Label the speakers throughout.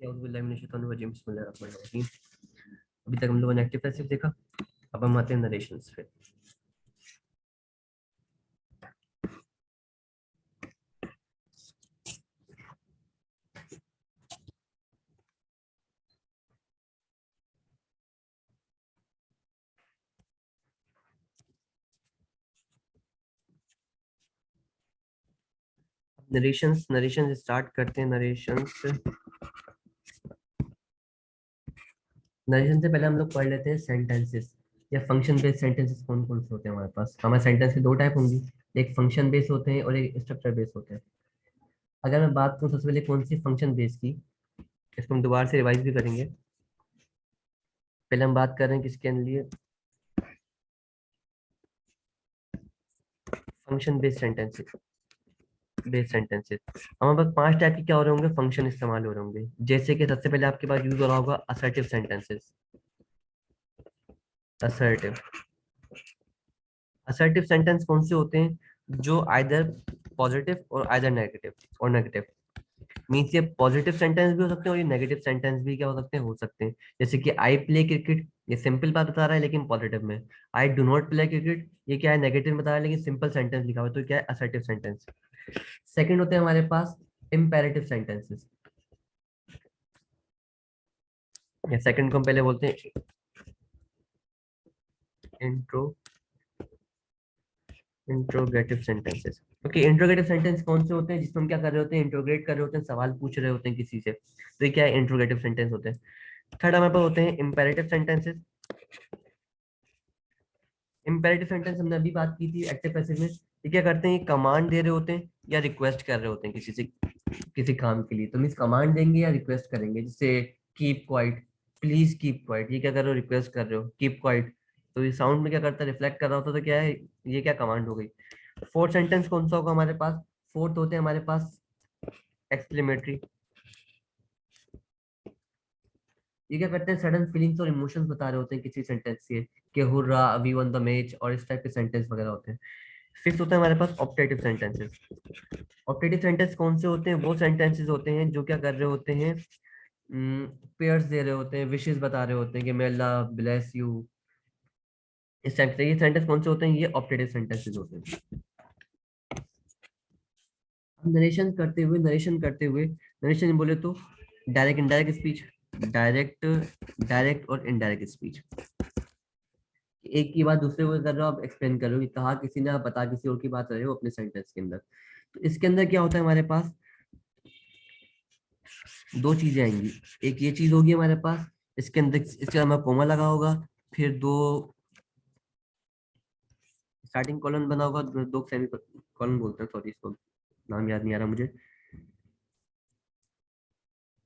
Speaker 1: अभी तक हम लोगों ने एक्टिव पैसिव देखा, अब हम आते हैं नरेशंस पे। नरेशंस नरेशंस स्टार्ट करते हैं। नरेशंस नरेशन से पहले हम लोग पढ़ लेते हैं सेंटेंसेस या फंक्शन बेस्ड सेंटेंसेस कौन कौन से होते हैं हमारे पास। हमारे सेंटेंस के दो टाइप होंगी, एक फंक्शन बेस्ड होते हैं और एक स्ट्रक्चर बेस्ड होते हैं। अगर मैं बात करूँ सबसे पहले कौन सी फंक्शन बेस्ड की, इसको हम दोबारा से रिवाइज भी करेंगे। पहले हम बात कर रहे हैं किसके लिए, फंक्शन बेस्ड सेंटेंसेस हमारे पास 5 टाइप के क्या हो रहे होंगे, फंक्शन इस्तेमाल हो रहे होंगे। जैसे कि सबसे पहले आपके पास यूज हो रहा होगा assertive sentences. Assertive assertive sentence कौन से होते हैं, जो आइदर पॉजिटिव और आइदर नेगेटिव मीन्स ये पॉजिटिव सेंटेंस भी हो सकते हैं और ये नेगेटिव सेंटेंस भी क्या हो सकते हैं। जैसे कि आई प्ले क्रिकेट, ये सिंपल बात बता रहा है लेकिन पॉजिटिव में। I do not play cricket, ये क्या है, नेगेटिव बता रहा है लेकिन सिंपल सेंटेंस लिखा हुआ है, तो क्या है, असर्टिव सेंटेंस। सेकंड होते हैं हमारे पास इम्पेरेटिव सेंटेंसेस। या सेकंड को हम पहले बोलते हैं intro interrogative sentences. Okay, interrogative sentence कौन से होते हैं, जिसमें हम क्या कर रहे होते हैं, इंट्रोगेट कर रहे होते हैं, सवाल पूछ रहे होते हैं किसी से, तो ये क्या है, इंट्रोगेटिव सेंटेंस होते हैं। थर्ड हमारे पास होते हैं इंपेरेटिव सेंटेंसेस। इंपेरेटिव सेंटेंस हमने अभी बात की थी एक्टिव पैसिव में। ये क्या करते हैं, कमांड दे रहे होते हैं या रिक्वेस्ट कर रहे होते हैं किसी से किसी काम के लिए। तो मीन्स कमांड देंगे या रिक्वेस्ट करेंगे, जैसे keep quiet, please keep quiet, ये क्या कर रहे हो, रिक्वेस्ट कर रहे हो, कीप क्वाइट। तो ये साउंड में क्या करता है, रिफ्लेक्ट कर रहा होता है, तो क्या है, ये क्या कमांड हो गई। फोर्थ सेंटेंस कौन सा होगा हमारे पास, फोर्थ होते हैं हमारे पास एक्सक्लेमेटरी। ये क्या करते हैं, सडन फीलिंग्स और इमोशंस बता रहे होते हैं किसी सेंटेंस से, कि hurrah we won the match, और इस टाइप के सेंटेंस वगैरह होते हैं। फिफ्थ होता है हमारे पास ऑप्टेटिव सेंटेंसेस। ऑप्टेटिव सेंटेंस कौन से होते हैं, वो सेंटेंसेस होते हैं जो क्या कर रहे होते हैं, पेयर्स दे रहे होते हैं, विशेस बता रहे होते हैं कि मे अल्लाह ब्लेस यू, इस टाइप से। ये सेंटेंस कौन से होते हैं, ये ऑप्टेटिव सेंटेंसेस होते हैं। नरेशन करते हुए नरेशन बोले तो direct indirect speech, direct direct और इनडायरेक्ट स्पीच। एक की बात दूसरे को कर रहे हो, आप एक्सप्लेन कर रहे हो कि कहा किसी ने, आप बता किसी और की बात रहे हो अपने सेंटेंस के अंदर। तो इसके अंदर क्या होता है, हमारे पास दो चीजें आएंगी। एक ये चीज होगी हमारे पास, इसके अंदर इसके अंदर कोमा लगा होगा, फिर दो स्टार्टिंग कॉलन बना होगा, दो सेमी कॉलन बोलते हैं, सॉरी इसको नाम याद नहीं आ रहा मुझे,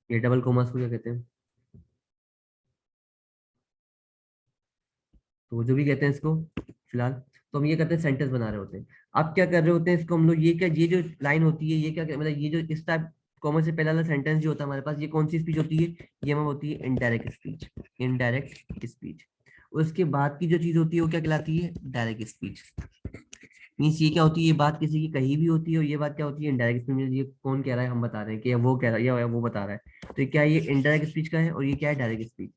Speaker 1: ये डबल कोमास को क्या कहते हैं, तो जो भी कहते हैं इसको फिलहाल। तो हम ये करते हैं, सेंटेंस बना रहे होते हैं। आप क्या कर रहे होते हैं, इसको हम लोग ये क्या, ये जो लाइन होती है, ये क्या मतलब, ये जो इस टाइप कॉमा से पहला वाला सेंटेंस जो होता है हमारे पास, ये कौन सी स्पीच होती है, ये हमारी होती है इनडायरेक्ट स्पीच। Indirect speech. उसके बाद की जो चीज होती है वो क्या कहलाती है, डायरेक्ट स्पीच। मीन्स ये क्या होती है, ये बात किसी की कही भी होती है, और ये बात क्या होती है, इनडायरेक्ट स्पीच। ये कौन कह रहा है, हम बता रहे हैं कि वो कह रहा है या वो बता रहा है, तो क्या ये इनडायरेक्ट स्पीच का है, और ये क्या है, डायरेक्ट स्पीच।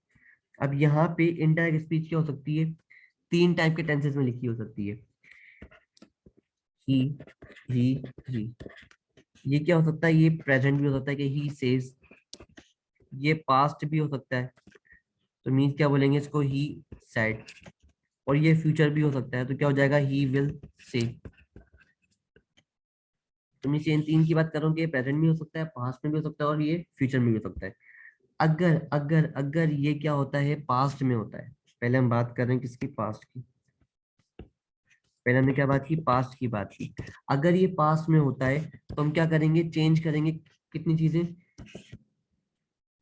Speaker 1: अब यहाँ पे इनडायरेक्ट स्पीच क्या हो सकती है, तीन टाइप के टेंसेस में लिखी हो सकती है, ही ही ही। ये क्या हो सकता है, ये प्रेजेंट भी हो सकता है कि ही सेज, ये पास्ट भी हो सकता है, तो मीन्स क्या बोलेंगे इसको, ही सेड। और ये फ्यूचर भी हो सकता है, तो क्या हो जाएगा, ही विल से। तो मीन्स इन तीन की बात कर रहा हूँ कि ये प्रेजेंट में हो सकता है, पास्ट में भी हो सकता है, और ये फ्यूचर में भी हो सकता है। अगर अगर अगर ये क्या होता है, पास्ट में होता है, पहले हम बात कर रहे हैं किसकी, पास्ट की। पहले हमने क्या बात की, पास्ट की बात की। अगर ये पास्ट में होता है तो हम क्या करेंगे, चेंज करेंगे कितनी चीजें,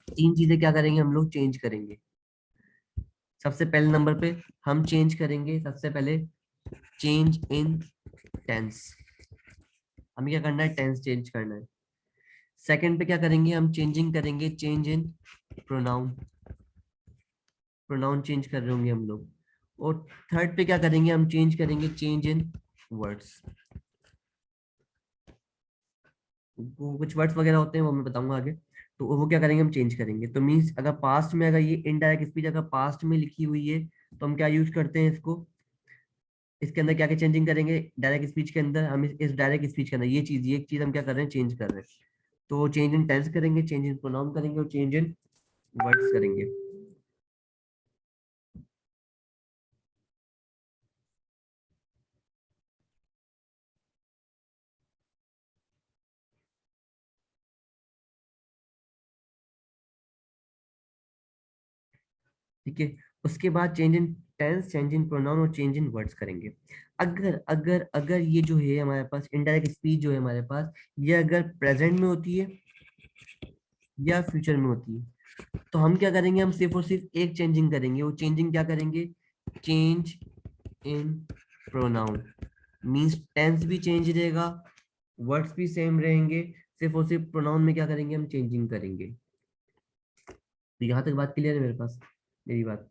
Speaker 1: तीन चीजें क्या करेंगे हम लोग, चेंज करेंगे। सबसे पहले नंबर पे हम चेंज करेंगे, सबसे पहले चेंज इन टेंस। हमें क्या करना है, टेंस चेंज करना है। सेकंड पे क्या करेंगे, हम चेंजिंग करेंगे, change in pronoun. Pronoun change कर रहे होंगे हम लोग। और थर्ड पे क्या करेंगे, हम चेंज करेंगे, चेंज इन वर्ड्स। कुछ वर्ड्स वगैरह होते हैं वो मैं बताऊंगा आगे। तो वो क्या करेंगे, हम चेंज करेंगे। तो मीन्स अगर पास्ट में, अगर ये इनडायरेक्ट स्पीच अगर पास्ट में लिखी हुई है, तो हम क्या यूज करते हैं इसको, इसके अंदर क्या क्या चेंजिंग करेंगे, डायरेक्ट स्पीच के अंदर हम इस डायरेक्ट स्पीच के अंदर ये एक चीज हम क्या कर रहे हैं, चेंज कर रहे हैं। तो चेंज इन टेंस करेंगे, चेंज इन प्रोनाउन करेंगे, और चेंज इन वर्ड्स करेंगे। ठीक है, उसके बाद change in tense, change in pronoun और चेंज इन वर्ड्स करेंगे। अगर अगर अगर ये जो है हमारे पास इनडायरेक्ट स्पीच जो है हमारे पास, ये अगर प्रेजेंट में होती है या फ्यूचर में होती है, तो हम क्या करेंगे, हम सिर्फ और सिर्फ एक चेंजिंग करेंगे। वो चेंजिंग क्या करेंगे, change in pronoun. Means tense भी चेंज रहेगा, वर्ड्स भी सेम रहेंगे, सिर्फ और सिर्फ प्रोनाउन में क्या करेंगे, हम चेंजिंग करेंगे। तो यहाँ तक बात क्लियर है मेरे पास, मेरी बात,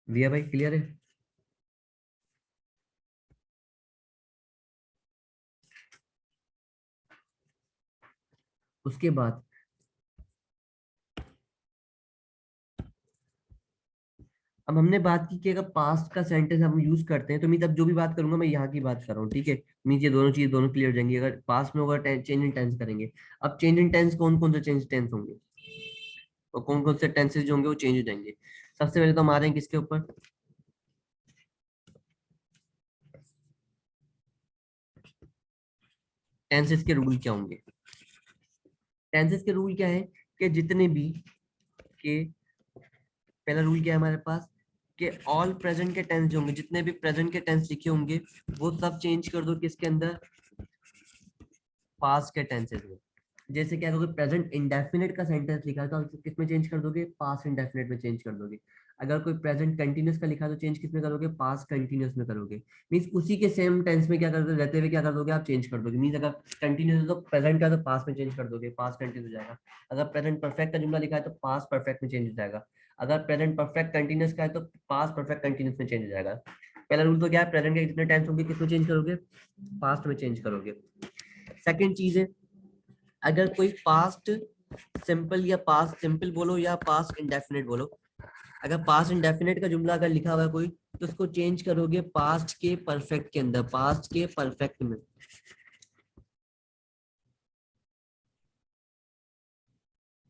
Speaker 1: विया भाई क्लियर है? उसके बाद अब हमने बात की कि अगर पास्ट का सेंटेंस हम यूज करते हैं, तो मैं तब जो भी बात करूंगा मैं यहाँ की बात कर रहा हूँ, ठीक है। मीन्स ये दोनों चीज दोनों क्लियर हो जाएंगी अगर पास्ट में होगा, चेंज इन टेंस करेंगे। अब चेंज इन टेंस कौन कौन से चेंज टेंस होंगे, और कौन कौन से टेंसेस जो होंगे वो चेंज हो जाएंगे। सबसे पहले तो हम आ रहे हैं किसके ऊपर, टेंसेस के रूल क्या होंगे। टेंसेस के रूल क्या है, कि जितने भी के, पहला रूल क्या है हमारे पास, कि ऑल प्रेजेंट के टेंस जो होंगे, जितने भी प्रेजेंट के टेंस लिखे होंगे, वो सब चेंज कर दो किसके अंदर, पास्ट के टेंसेस में। जैसे क्या करोगे, प्रेजेंट इंडेफिनिट का सेंटेंस लिखा है तो आप किस में चेंज कर दोगे, पास्ट इंडेफिनिट में चेंज कर दोगे। अगर कोई प्रेजेंट कंटिन्यूअस का लिखा है तो चेंज किस में करोगे, पास्ट कंटिन्यूअस में करोगे। मींस उसी के सेम टेंस में क्या कर दो, रहते हुए क्या कर दोगे, आप चेंज कर दोगे। मींस अगर कंटिन्यूस है तो प्रेजेंट का तो पास्ट में चेंज कर दोगे, पास्ट कंटिन्यूस हो जाएगा। अगर प्रेजेंट परफेक्ट का जुमला लिखा है तो पास्ट परफेक्ट में चेंज हो जाएगा। अगर प्रेजेंट परफेक्ट कंटिन्यूस का है तो पास्ट परफेक्ट कंटिन्यूस में चेंज हो जाएगा। पहला रूल तो क्या है, प्रेजेंट के जितने टेंस होंगे किसमें चेंज करोगे, पास्ट में चेंज करोगे। सेकंड चीज है, अगर कोई पास्ट सिंपल या पास्ट सिंपल बोलो या पास्ट इंडेफिनिट बोलो, अगर पास्ट इंडेफिनिट का जुमला अगर लिखा हुआ है कोई, तो उसको चेंज करोगे पास्ट के परफेक्ट के अंदर, पास्ट के परफेक्ट में।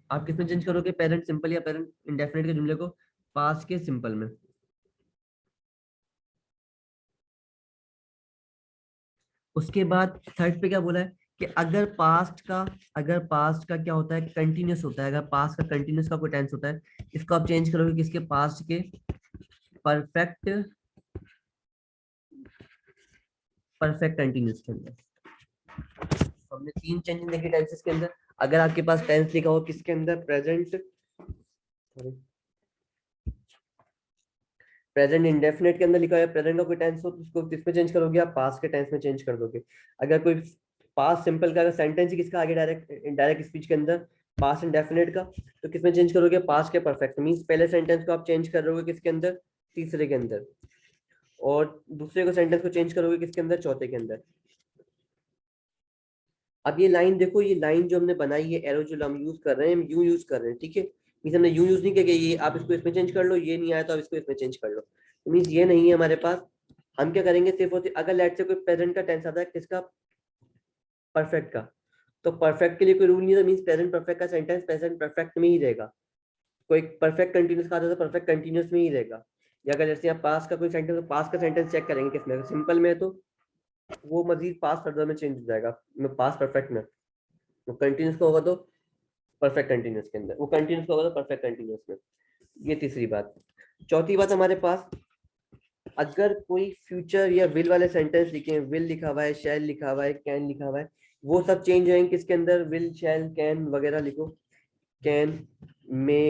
Speaker 1: आप किसमें चेंज करोगे, पेरेंट सिंपल या पेरेंट इंडेफिनिट के जुमले को पास्ट के सिंपल में। उसके बाद थर्ड पे क्या बोला है, कि अगर पास्ट का क्या होता है, कंटिन्यूस होता है, अगर पास्ट का कंटिन्यूस का कोई टेंस होता है, इसको आप चेंज करोगे किसके, पास्ट के परफेक्ट, परफेक्ट कंटिन्यूस के अंदर। तो हमने तीन चेंजेस देखे टेंसेस के अंदर। अगर आपके पास टेंस लिखा हो किसके अंदर, प्रेजेंट, प्रेजेंट इंडेफिनिट के अंदर लिखा है, प्रेजेंट का कोई टेंस हो तो उसको किसमें चेंज करोगे, आप पास्ट के टेंस में चेंज कर दोगे। अगर कोई पास्ट सिंपल का सेंटेंस ही किसका आगे, डायरेक्ट डायरेक्ट स्पीच के अंदर पास्ट इंडेफिनिट का, तो किसमें चेंज करोगे, पास्ट के परफेक्ट। मींस पहले सेंटेंस को आप चेंज कर रहे हो किसके अंदर, तीसरे के अंदर, और दूसरे को सेंटेंस को चेंज करोगे किसके अंदर, चौथे के अंदर। अब ये लाइन देखो, ये लाइन जो हमने बनाई है, एरो जो हम यूज कर रहे हैं, हम यूं यूज कर रहे हैं, ठीक है। मीन्स हमने यूं यूज नहीं किया कि ये आप इसको इसमें चेंज कर लो, ये नहीं आया तो आप इसको इसमें चेंज कर लो। तो मीन्स ये नहीं है हमारे पास। हम क्या करेंगे, सिर्फ और सिर्फ अगर लेट से कोई प्रेजेंट का टेंस आता है किसका, परफेक्ट का, तो परफेक्ट के लिए कोई रूल नहीं है। मीन्स प्रेजेंट परफेक्ट का सेंटेंस प्रेजेंट परफेक्ट में ही रहेगा। कोई परफेक्ट कंटिन्यूस का आता है तो परफेक्ट कंटिन्यूस में ही रहेगा। या अगर जैसे आप पास का कोई सेंटेंस, तो पास का सेंटेंस चेक करेंगे किसमें, सिंपल में है तो वो मजीद पास फर्दर में चेंज हो जाएगा, पास परफेक्ट में। वो कंटिन्यूस का होगा तो परफेक्ट कंटिन्यूस के अंदर, वो कंटिन्यूस का होगा तो परफेक्ट कंटिन्यूस में। ये तीसरी बात। चौथी बात हमारे पास, अगर कोई फ्यूचर या विल वाले सेंटेंस लिखे हैं, विल लिखा हुआ है, शैल लिखा हुआ है, कैन लिखा हुआ है, वो सब चेंज होंगे किसके अंदर, विल शैल कैन वगैरह लिखो, कैन, मे,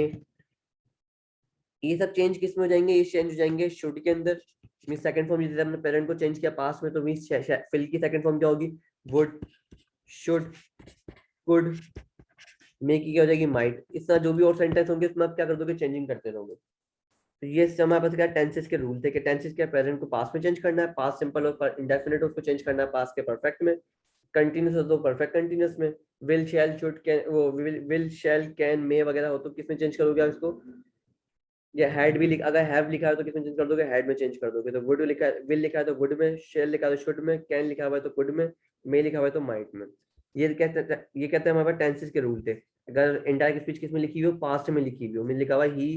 Speaker 1: ये सब चेंज किस में हो जाएंगे, ये चेंज हो जाएंगे शुड के अंदर। मीन सेकंड फॉर्म, जैसे हमने पेरेंट को चेंज किया पास्ट में, तो मीन फिल की सेकंड फॉर्म क्या होगी, वुड, शुड, कुड, मे की क्या हो जाएगी, माइट। इस तरह जो भी और सेंटेंस होंगे उसमें आप क्या कर दोगे, चेंजिंग करते रहोगे। तो ये हमारे पास क्या टेंसेस के रूल थे, कि टेंसेस के प्रेजेंट को पास्ट में चेंज करना है, पास्ट सिंपल और इंडेफिनिट उसको चेंज करना है पास्ट के परफेक्ट में। कंटिन्यूस हो तो परफेक्ट कंटिन्यूस में, विल शैल शुड कैन, वो विल शैल कैन मे वगैरह हो तो किसमें चेंज करोगे आप इसको, या हैड भी अगर हैव लिखा है तो किसमें चेंज कर दोगे, हैड में चेंज कर दोगे। तो वुड लिखा है, विल लिखा है तो वुड में, शेल लिखा है तो शुड में, कैन लिखा हुआ है तो कुड में, मे लिखा हुआ है तो माइट में। ये कहते हैं हमारे पास टेंसेस के रूल थे। अगर इंडायरेक्ट स्पीच किसमें लिखी हुई हो, पास्ट में लिखी हुई हो, में लिखा हुआ ही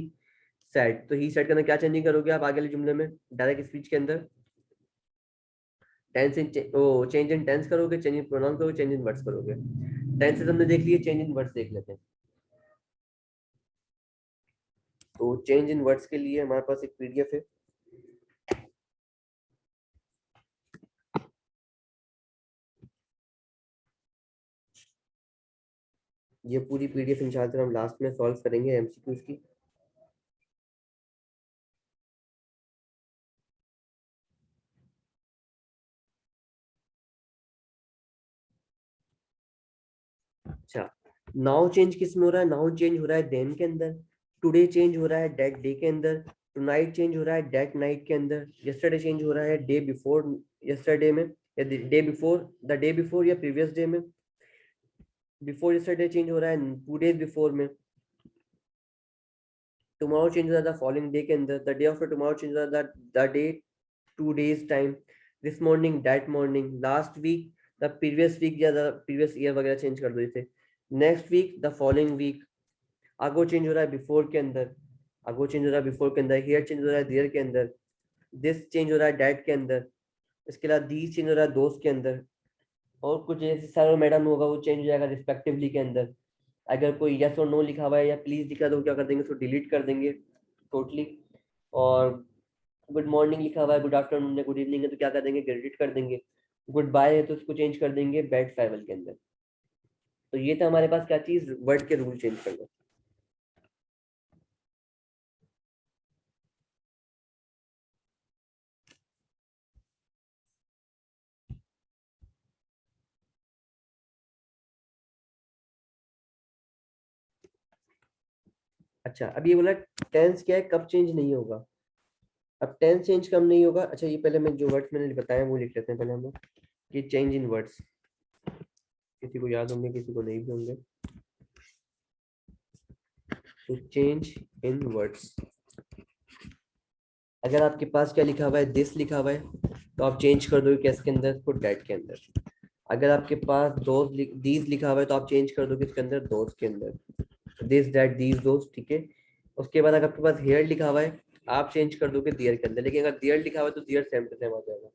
Speaker 1: सेड, तो ही सेड के अंदर क्या चेंजिंग करोगे आप आगे वाले जुमले में, डायरेक्ट स्पीच के अंदर tense in change in tense करोगे, चेंज इन प्रोनाउन करोगे, चेंज इन वर्ड्स करोगे। टेंसेस हमने देख लिए, चेंज इन वर्ड्स देख लेते हैं। तो चेंज इन वर्ड्स के लिए हमारे पास एक पीडीएफ है, ये पूरी पीडीएफ इंशाल्लाह हम लास्ट में सॉल्व करेंगे एमसीक्यूज की। अच्छा, नाउ चेंज किस में हो रहा है, नाउ चेंज हो रहा है देन के अंदर, टुडे चेंज हो रहा है दैट डे के अंदर, टुनाइट चेंज हो रहा है दैट नाइट के अंदर, यस्टरडे चेंज हो रहा है डे बिफोर यस्टरडे में, या day before the day before या प्रीवियस डे में, बिफोर यस्टरडे चेंज हो रहा है 2 days बिफोर में, टुमारो चेंज हो रहा है द फॉलोइंग डे के अंदर, the day after tomorrow change हो रहा है the day 2 days time, this morning that morning, last week the previous week या द प्रीवियस ईयर वगैरह चेंज कर दो इसे, next week the following week, आगो चेंज हो रहा है बिफोर के अंदर, आगो चेंज हो रहा है बिफोर के अंदर, हियर चेंज हो रहा है देयर के अंदर, दिस चेंज हो रहा है डैट के अंदर, इसके अलावा दीज चेंज हो रहा है दोस्त के अंदर, और कुछ जैसे सर और मैडम होगा वो चेंज हो जाएगा रिस्पेक्टिवली के अंदर। अगर कोई यस और नो लिखा हुआ है या प्लीज लिखा है तो क्या कर देंगे, उसको डिलीट कर देंगे टोटली। और गुड मॉर्निंग लिखा हुआ है, गुड आफ्टरनून है, गुड इवनिंग है तो क्या कर देंगे, डिलीट कर देंगे। गुड बाय है तो उसको चेंज कर देंगे बैड फेयरवेल के अंदर। तो ये था हमारे पास क्या चीज, वर्ड के रूल चेंज करना। अच्छा, अब ये बोला टेंस क्या है, कब चेंज नहीं होगा। अब टेंस चेंज कब नहीं होगा, अच्छा ये पहले मैं जो वर्ड्स मैंने बताया वो लिख लेते हैं पहले हम लोग, कि चेंज इन वर्ड्स, किसी को याद होंगे किसी को नहीं भी होंगे। तो चेंज इन वर्ड्स, अगर आपके पास क्या लिखा हुआ है, दिस लिखा हुआ है तो आप चेंज कर दोगे कैसे के अंदर, इसको डेट के अंदर। अगर आपके पास दोस्त दीज लिखा हुआ है तो आप चेंज कर दोगे इसके अंदर दोस्त के अंदर, दिस दैट दीज दोस्त, ठीक है। उसके बाद अगर आपके पास हेयर लिखा हुआ है आप चेंज कर दोगे दियर के अंदर, लेकिन अगर दियर लिखा हुआ है तो दियर सेम टू सेम आ जाएगा।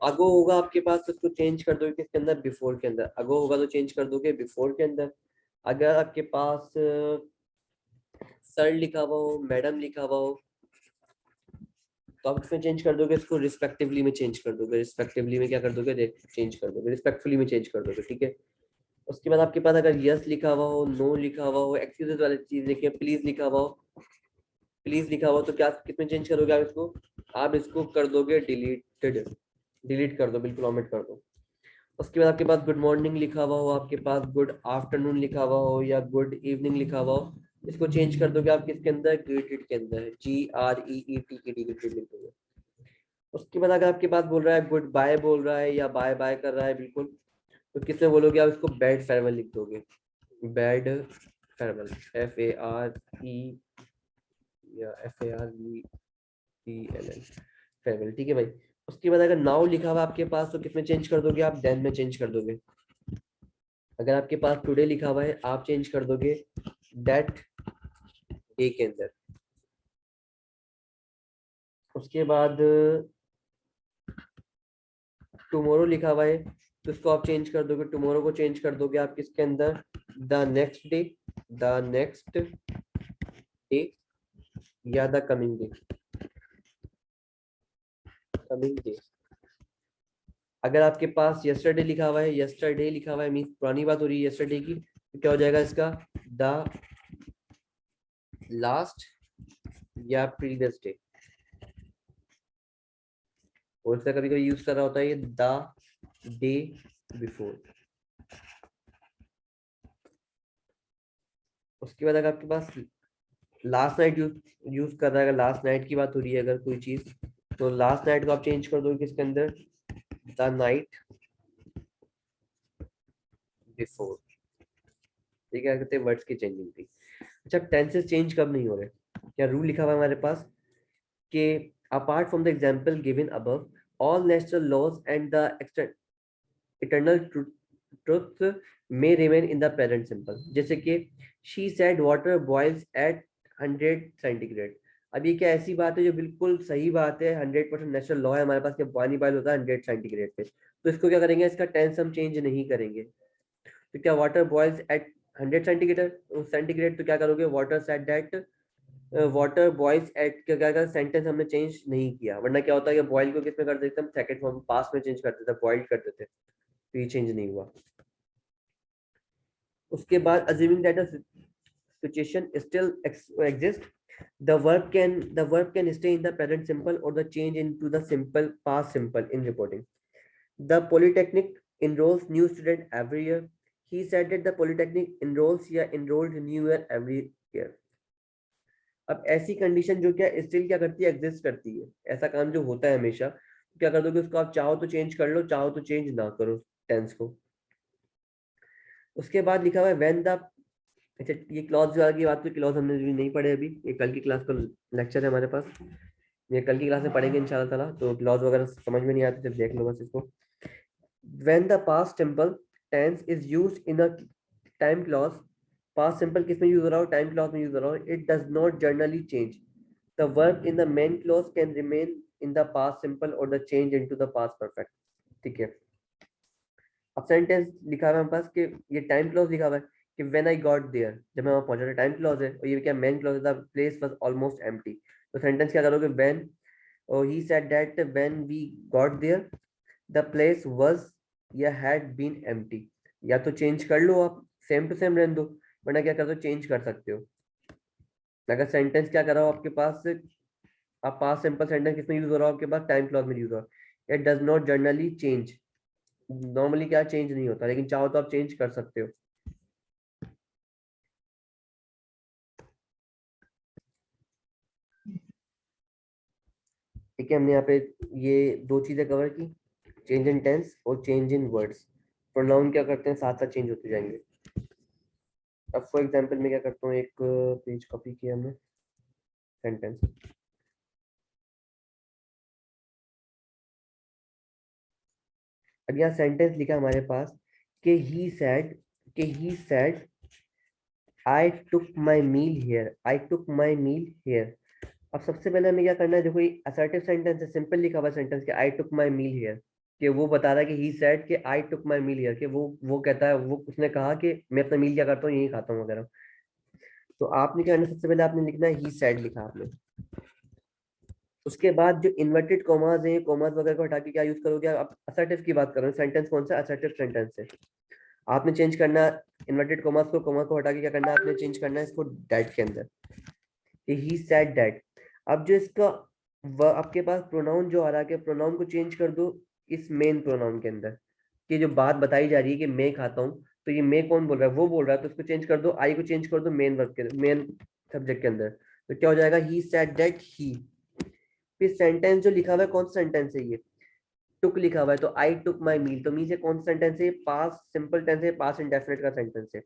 Speaker 1: अगो होगा आपके पास तो उसको चेंज कर दोगे किसके अंदर, बिफोर के अंदर, अगो होगा तो चेंज कर दोगे बिफोर के अंदर। अगर आपके पास सर लिखा हुआ हो, मैडम लिखा हुआ हो तो आप इसमें चेंज कर दोगे, इसको रिस्पेक्टिवली में चेंज कर दोगे, रिस्पेक्टिवली में क्या कर दोगे, चेंज कर दोगे, रिस्पेक्टफुली में चेंज कर दोगे, ठीक है। उसके बाद आपके पास अगर यस लिखा हुआ हो, नो लिखा हुआ हो, एक्सक्यूजेस वाली चीज लिखी है, प्लीज लिखा हुआ हो, प्लीज लिखा हुआ तो क्या कितने चेंज करोगे आप इसको कर दोगे डिलीटेड, डिलीट कर दो, बिल्कुल ओमिट कर दो। उसके बाद आपके पास गुड मॉर्निंग लिखा हुआ हो, आपके पास गुड आफ्टरनून लिखा हुआ हो या गुड इवनिंग लिखा हुआ हो, इसको चेंज कर दोगे आप किसके अंदर, ग्रेटेड के अंदर, GREETED ग्रेटेड लिख दोगे। उसके बाद अगर आपके पास बोल रहा है गुड बाय बोल रहा है या बाय बाय कर रहा है बिल्कुल, तो किसमें बोलोगे आप इसको, बैड फेयरवेल लिख दोगे, बैड फेयरवेल, FARE या FAREVELL, फेयरवेल, ठीक है भाई। उसके बाद अगर नाउ लिखा हुआ आपके पास तो किसमें चेंज कर दोगे आप, देन में चेंज कर दोगे। अगर आपके पास टुडे लिखा हुआ है आप चेंज कर दोगे दैट डे के अंदर। उसके बाद टुमारो लिखा हुआ है तो इसको आप चेंज कर दोगे, टुमारो को चेंज कर दोगे आप किसके अंदर, the next day, the next day या the coming day, coming day. अगर आपके पास यस्टरडे लिखा हुआ है, यस्टरडे लिखा हुआ है मींस पुरानी बात हो रही है यस्टरडे की, तो क्या हो जाएगा इसका, द लास्ट या प्रीवियस डे। और इसका कभी कभी यूज कर रहा होता है ये द डे बिफोर। उसके बाद अगर आपके पास लास्ट नाइट यूज कर रहा है, अगर लास्ट नाइट की बात हो रही है अगर कोई चीज, तो लास्ट नाइट को आप चेंज कर दोगे किसके अंदर, द नाइट बिफोर। ये क्या कहते हैं, वर्ड्स की चेंजिंग थी। अच्छा, टेंसेस चेंज कब नहीं हो रहे? क्या रूल लिखा हुआ है हमारे पास कि apart from the example given above, all natural laws and the eternal truth may remain in the present simple। जैसे कि she said water boils at 100 centigrade. अब ये क्या ऐसी बात है जो बिल्कुल सही बात है, 100% नेचुरल लॉ है हमारे पास कि पानी बॉयल होता है 100 सेंटीग्रेड पे, तो इसको क्या करेंगे, इसका टेंस हम चेंज नहीं करेंगे। तो क्या वाटर बॉइल्स एट 100 सेंटीग्रेड, तो क्या करोगे, water set that water boils at, क्या क्या सेंटेंस हमने चेंज नहीं किया, वरना क्या होता है कि बॉयल को किस में कर देते हम, सेकंड फॉर्म पास्ट में चेंज कर देते, बॉइल्ड कर देते, तो ये चेंज नहीं हुआ। उसके बाद assuming that the situation still exists, the verb can stay in the present simple or the change into the simple past simple in reporting. The polytechnic enrolls new student every year. He said that the polytechnic enrolls या enrolled new year every year. अब ऐसी condition जो क्या still क्या करती है, exist करती है, ऐसा काम जो होता है हमेशा, क्या कर दोगे उसको, आप चाहो तो चेंज कर लो, चाहो तो चेंज ना करो टेंस को। उसके बाद लिखा हुआ है व्हेन द, अच्छा ये क्लॉज की बात, तो क्लॉज हमने भी नहीं पढ़े अभी, ये कल की क्लास का लेक्चर है हमारे पास, ये कल की क्लास में पढ़ेंगे इंशाल्लाह ताला, तो क्लॉज वगैरह समझ में नहीं आते जब देख लो बस इसको। When the past simple tense is used in a time clause, past simple किस में यूज हो रहा हो, टाइम क्लॉज में यूज हो रहा हो, it does not generally change, the verb in the main clause can remain in the past simple और the change into the past perfect. ठीक है, अब सेंटेंस लिखा हुआ है हमारे पास कि ये टाइम क्लॉज लिखा हुआ है कि व्हेन आई गॉट देयर, जब मैं वहां पहुंचा था, टाइम क्लॉज है, और ये क्या मेन क्लॉज है, the place was almost empty, तो सेंटेंस क्या करोगे, व्हेन, और he said that when we got there the place was या हैड बीन एम्प्टी, या तो चेंज कर लो आप, सेम टू सेम रहने दो, वरना क्या कर दो, चेंज कर सकते हो। अगर सेंटेंस क्या कर रहा हो आपके पास, आप पास्ट सिंपल सेंटेंस किसमें यूज हो रहा हो आपके पास, टाइम क्लॉज में यूज हो रहा है, it does not generally change, normally क्या चेंज नहीं होता, लेकिन चाहो तो आप चेंज कर सकते हो। ठीक है, हमने यहाँ पे ये दो चीजें कवर की, चेंज इन टेंस और चेंज इन वर्ड्स। प्रोनाउन क्या करते हैं, साथ साथ चेंज होते जाएंगे। अब फॉर एग्जांपल मैं क्या करता हूँ, एक पेज कॉपी किया हमने, सेंटेंस, अब यहाँ सेंटेंस लिखा हमारे पास कि he said I took my meal here, I took my meal here. अब सबसे पहले हमें क्या करना है, देखो ये असर्टिव सेंटेंस है, सिंपल लिखा हुआ सेंटेंस कि आई टुक माई मील हेयर, कि वो बता रहा है कि ही सेड कि आई टुक माई मील हियर, कि वो कहता है, वो उसने कहा कि मैं अपना मील क्या करता हूँ, यही खाता हूँ वगैरह। तो आपने क्या करना, सबसे पहले आपने लिखना है ही सेड लिखा आपने। उसके बाद जो इन्वर्टेड कॉमास है, कॉमास वगैरह को हटा के क्या यूज करोगे आप, असर्टिव की बात कर रहे हैं, सेंटेंस कौन सा असर्टिव सेंटेंस है, आपने चेंज करना इन्वर्टेड कॉमास को, कॉमा को हटा के क्या करना है, आपने चेंज करना है इसको दैट के अंदर, ही सेड दैट। अब जो इसका आपके पास प्रोनाउन जो आ रहा है, कि प्रोनाउन को चेंज कर दो इस मेन प्रोनाउन के अंदर, कि जो बात बताई जा रही है कि मैं खाता हूँ, तो ये मैं कौन बोल रहा है, वो बोल रहा है, तो उसको चेंज कर दो, आई को चेंज कर दो मेन वर्ब के, मेन सब्जेक्ट के अंदर, तो क्या हो जाएगा, ही सेड दैट ही। फिर सेंटेंस जो लिखा हुआ है, कौन सा सेंटेंस है ये, टुक लिखा हुआ है, तो आई टुक माई मील, तो मीन से कौन सा सेंटेंस है, पास सिंपल टेंस है, पास इंडेफिनिट का सेंटेंस है।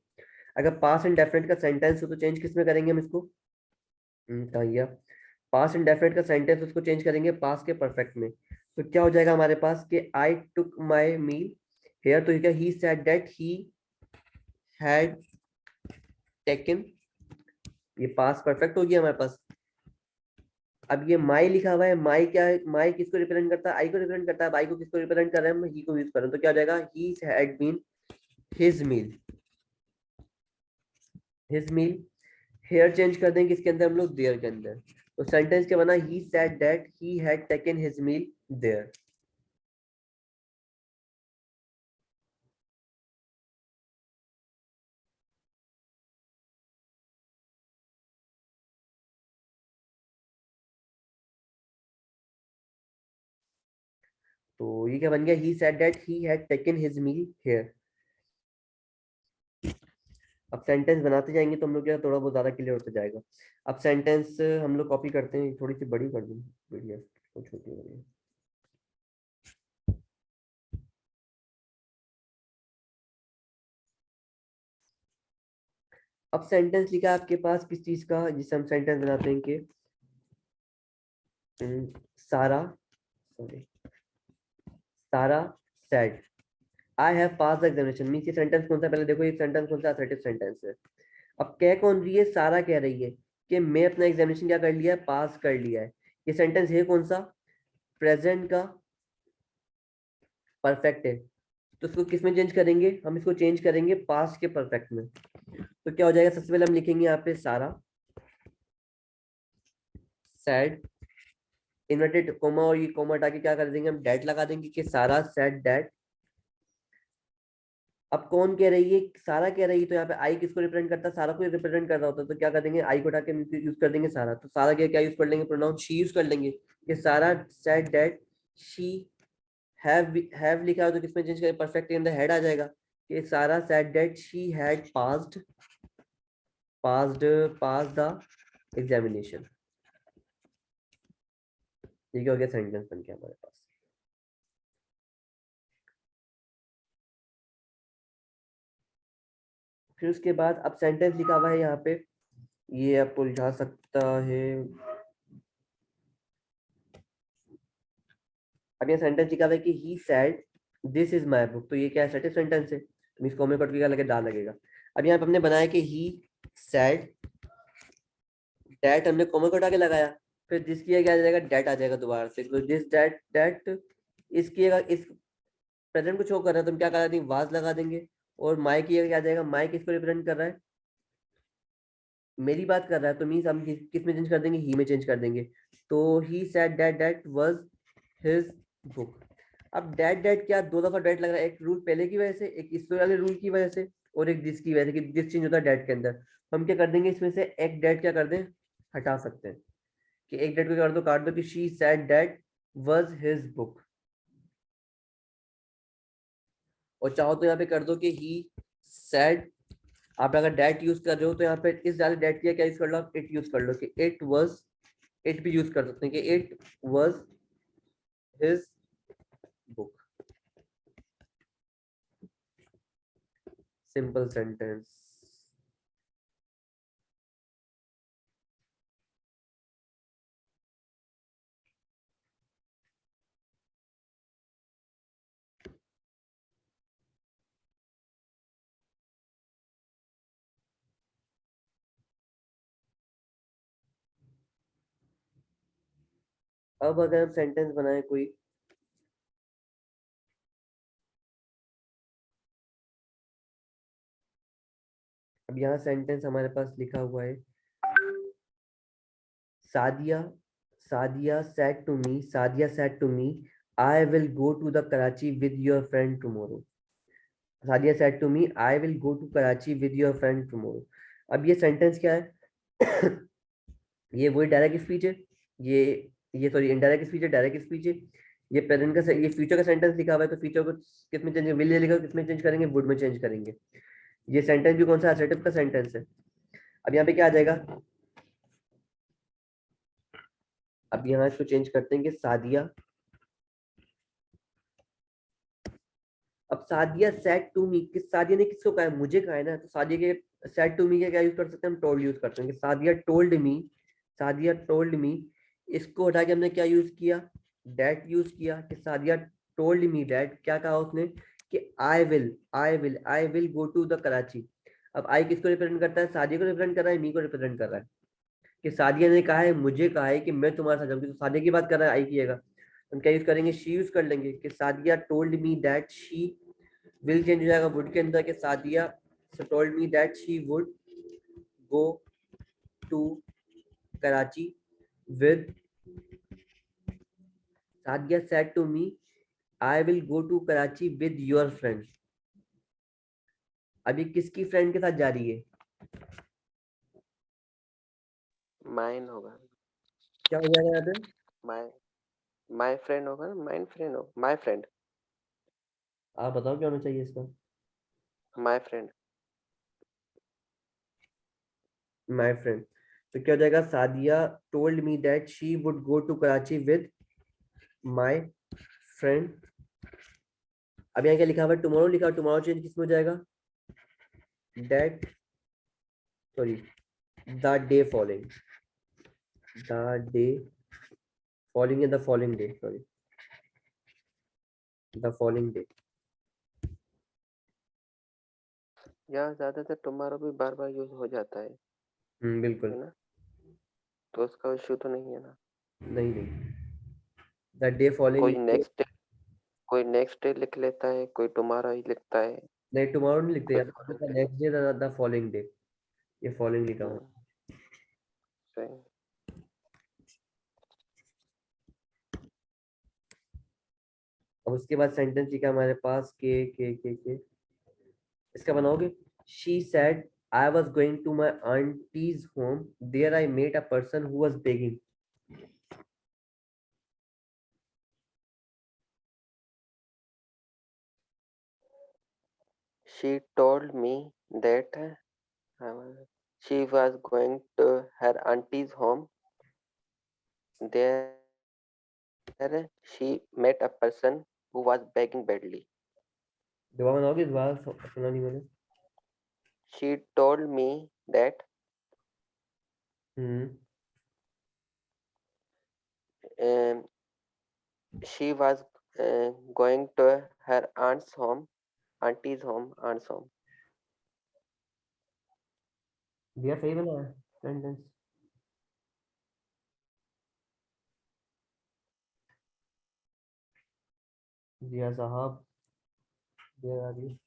Speaker 1: अगर पास इंडेफिनिट का सेंटेंस हो तो चेंज किस में करेंगे हम इसको, कहा पास इंडेफिनिट का सेंटेंस, उसको चेंज करेंगे पास के परफेक्ट में, तो क्या हो जाएगा हमारे पास कि आई टुक माई मील हेयर, तो क्या ही said that he had taken, ये पास परफेक्ट हो गया हमारे पास। अब ये माई लिखा हुआ है, माई क्या है, माई किसको रिप्रेजेंट करता है, आई को रिप्रेजेंट करता है, आई को किसको रिप्रेजेंट कर रहे हैं हम, ही को यूज कर रहे हैं, तो क्या हो जाएगा, he had been his meal, his meal. Here change कर देंगे किसके अंदर हम लोग, देयर के अंदर, तो सेंटेंस क्या बना, he said that he had taken his meal there. तो ये क्या बन गया, he said that he had taken his meal here. अब सेंटेंस बनाते जाएंगे तो हम लोग क्या थोड़ा बहुत ज्यादा क्लियर होता जाएगा। अब सेंटेंस हम लोग कॉपी करते हैं, थोड़ी सी बड़ी कर दूं पीडीएफ, तो छोटी हो रही है। अब सेंटेंस लिखा है आपके पास किस चीज का, जिससे हम सेंटेंस बनाते हैं कि सारा, सॉरी, सारा said I have pass the examination. Means ये सेंटेंस कौन सा, पहले देखो ये सेंटेंस कौन सा असर्टिव सेंटेंस है। अब कह कौन रही है, सारा कह रही है कि मैं अपना एग्जामिनेशन क्या कर लिया है, पास कर लिया है। ये सेंटेंस है कौन सा, प्रेजेंट का परफेक्ट है। तो इसको किस में चेंज करेंगे, हम इसको चेंज करेंगे पास्ट के परफेक्ट में। तो क्या हो जाएगा, सबसे पहले हम लिखेंगे यहाँ पे सारा सैड, इन्वर्टेड कोमा, और ये कोमा हटा के क्या कर देंगे हम, डेट लगा देंगे कि सारा सैड डेट। अब कौन कह रही है, सारा कह रही है, तो यहाँ पे आई किसको रिप्रेजेंट करता है, सारा को रिप्रेजेंट कर रहा होता है। तो क्या कर देंगे, आई को उठा के यूज कर देंगे सारा। तो सारा के क्या यूज कर लेंगे, प्रोनाउन शी यूज कर लेंगे कि सारा सेड दैट शी हैव लिखा है तो किसमें चेंज करें, परफेक्ट इन द हेड आ जाएगा कि सारा said that she had passed pass the examination. ये क्या हो गया, सेंटेंस बन गया हमारे पास। फिर उसके बाद अब सेंटेंस लिखा हुआ है यहाँ पे, ये आपको उलझा सकता है। अब ये सेंटेंस लिखा हुआ है कि he said this is my book. तो ये क्या है, स्टेटिक सेंटेंस है, मींस कॉमे कट क्या लगे, डाल लगेगा। अब यहाँ पे हमने बनाया कि ही सेड दैट, हमने कॉमे कट आगे लगाया, फिर दिस किया क्या आ जाएगा, डेट आ जाएगा दोबारा से। तो दिस डेट डेट इस किएगा, इस प्रेजेंट को शो कर रहा है तो हम क्या करा देंगे, वाज लगा देंगे। और माई किएगा क्या आ जाएगा, माई किसको रिप्रेजेंट कर रहा है, मेरी बात कर रहा है, तो मीन्स हम किस में चेंज कर देंगे, ही में चेंज कर देंगे। तो ही said that that was his book. अब डैट डैट क्या, दो दफा डैट लग रहा है, एक रूल पहले की वजह से, एक इस वाले रूल की वजह से, और एक दिस की वजह से कि दिस चेंज होता है डैट के अंदर। तो हम क्या कर देंगे, इसमें से एक डैट क्या कर दें, हटा सकते हैं कि एक डैट को कर दो, काट दो कि she said that was his book. और चाहो तो यहाँ पे कर दो कि ही सेड, आप अगर डैट यूज कर रहे हो तो यहाँ पे इस वाले डैट किया क्या यूज कर लो, आप इट यूज कर लो कि इट वाज, इट भी यूज कर सकते हैं कि it was his book. Simple sentence. अब अगर हम सेंटेंस बनाए कोई, अब यहाँ सेंटेंस हमारे पास लिखा हुआ है, Sadia Sadia said to me I will go to the Karachi with your friend tomorrow। Sadia said to me I will go to Karachi with your friend tomorrow। अब ये सेंटेंस क्या है ये वही डायरेक्ट स्पीच है, ये सॉरी इनडायरेक्ट स्पीच है, direct speech है। ये प्रेजेंट का ये फ्यूचर का सेंटेंस लिखा हुआ है, तो फ्यूचर को किस में चेंज, विल लिखा किस में चेंज करेंगे, वुड में चेंज करेंगे। ये सेंटेंस भी कौन सा, असर्टिव का सेंटेंस है। अब यहाँ पे क्या आ जाएगा, अब यहाँ इसको चेंज करते हैं कि सादिया, अब सादिया सेड टू मी, किस सादिया ने किसको कहा है, मुझे कहा है ना। तो सादिया के सेड टू मी का क्या यूज कर सकते हैं, हम टोल्ड यूज करते हैं कि सादिया टोल्ड मी, सादिया टोल्ड मी। इसको हटा के हमने क्या यूज किया, डेट यूज किया कि सादिया टोल्ड मी डेट, क्या कहा उसने कि I will go to the Karachi. अब आई किसको रिप्रेजेंट करता है, सादिया को रिप्रेजेंट कर रहा है, मी को रिप्रेजेंट कर रहा है कि सादिया ने कहा है, मुझे कहा है कि मैं तुम्हारे साथ जाऊंगी। तो सादिया की बात कर रहा है, आई किएगा, हम क्या यूज करेंगे, शी यूज कर लेंगे कि Sadia told me that she, will change हो जाएगा वुड के अंदर के, Sadia told me that she would go to Karachi with, Sadia said to me I will go to Karachi with your friend. अभी किसकी फ्रेंड के साथ जा रही है,
Speaker 2: माइन होगा,
Speaker 1: क्या हो जाएगा यहाँ पे,
Speaker 2: माई माई फ्रेंड होगा ना, माइन फ्रेंड हो, माई फ्रेंड,
Speaker 1: आप बताओ क्या होना चाहिए इसका,
Speaker 2: माई फ्रेंड।
Speaker 1: My friend. तो क्या हो जाएगा, Sadia told me that she would go to Karachi with my friend. अब यहाँ क्या लिखा हुआ है, टुमारो लिखा, टुमारो चेंज किसमें हो जाएगा, that sorry, the day following, the day following या the following day, sorry, the following day.
Speaker 2: यहाँ ज्यादातर टुमारो भी बार बार यूज हो जाता
Speaker 1: बिल्कुल।
Speaker 2: है ना, तो उसका इश्यू तो नहीं है ना।
Speaker 1: नहीं नहीं, द डे फॉलोइंग,
Speaker 2: कोई नेक्स्ट डे लिख लेता है, कोई टुमारो ही लिखता है,
Speaker 1: नहीं टुमारो नहीं लिखते
Speaker 2: कोई
Speaker 1: यार,
Speaker 2: following day.
Speaker 1: Next day, the following day, ये फॉलोइंग लिखा हुआ है।
Speaker 2: सही।
Speaker 1: अब उसके बाद सेंटेंस लिखा हमारे पास के, इसका बनाओगे। She said I was going to my aunty's home, there I met a person who was begging.
Speaker 2: She told me that she was going to her auntie's home. There she met a person who was begging badly.
Speaker 1: दोबारा बनाओगे, दोबारा सुना नहीं मैंने।
Speaker 2: She told me that
Speaker 1: hmm
Speaker 2: um, she was going to her auntie's home.
Speaker 1: दिया सही बना है सेंटेंस। दिया साहब, दिया आ रही है।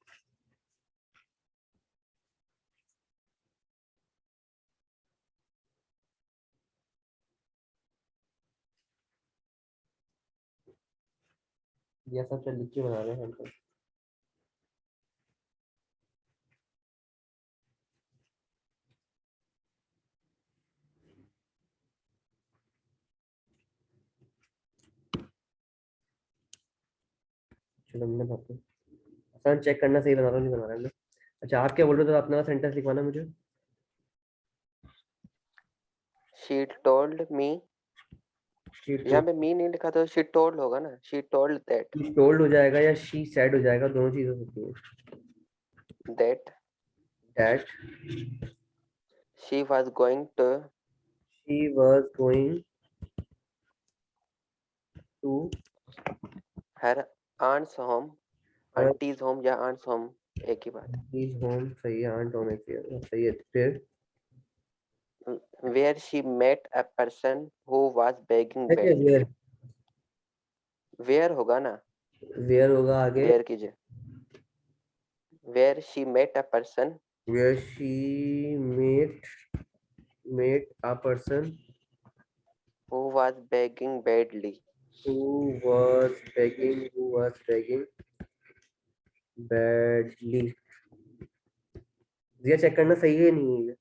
Speaker 1: दिया साहब चल लिख के बना रहे हैं सेंटेंस। चलो मैंने बात, आसान चेक करना सही बना रहा हूँ नहीं बना रहा है मैं। अच्छा आप क्या बोल रहे हो, तो अपना सेंटेंस लिखवाना मुझे।
Speaker 2: She told me,
Speaker 1: शी
Speaker 2: यहाँ पे मी नहीं लिखा तो she told होगा ना, she told
Speaker 1: टोल्ड हो जाएगा या शी सैड हो जाएगा, दोनों चीज हो सकती है।
Speaker 2: that
Speaker 1: that
Speaker 2: she was going to
Speaker 1: she was going to
Speaker 2: her aunt's home, auntie's home या aunt's home एक ही बात
Speaker 1: हिज होम, सही है, आंट होने चाहिए, सही है। फिर
Speaker 2: है। Where she met a person who was begging
Speaker 1: क्या
Speaker 2: badly.
Speaker 1: वेयर,
Speaker 2: Where होगा ना,
Speaker 1: वेयर होगा आगे।
Speaker 2: where कीजिए। Where she met a person
Speaker 1: where she met a person
Speaker 2: who was begging badly.
Speaker 1: who who was begging badly। ये check करना सही है नहीं है।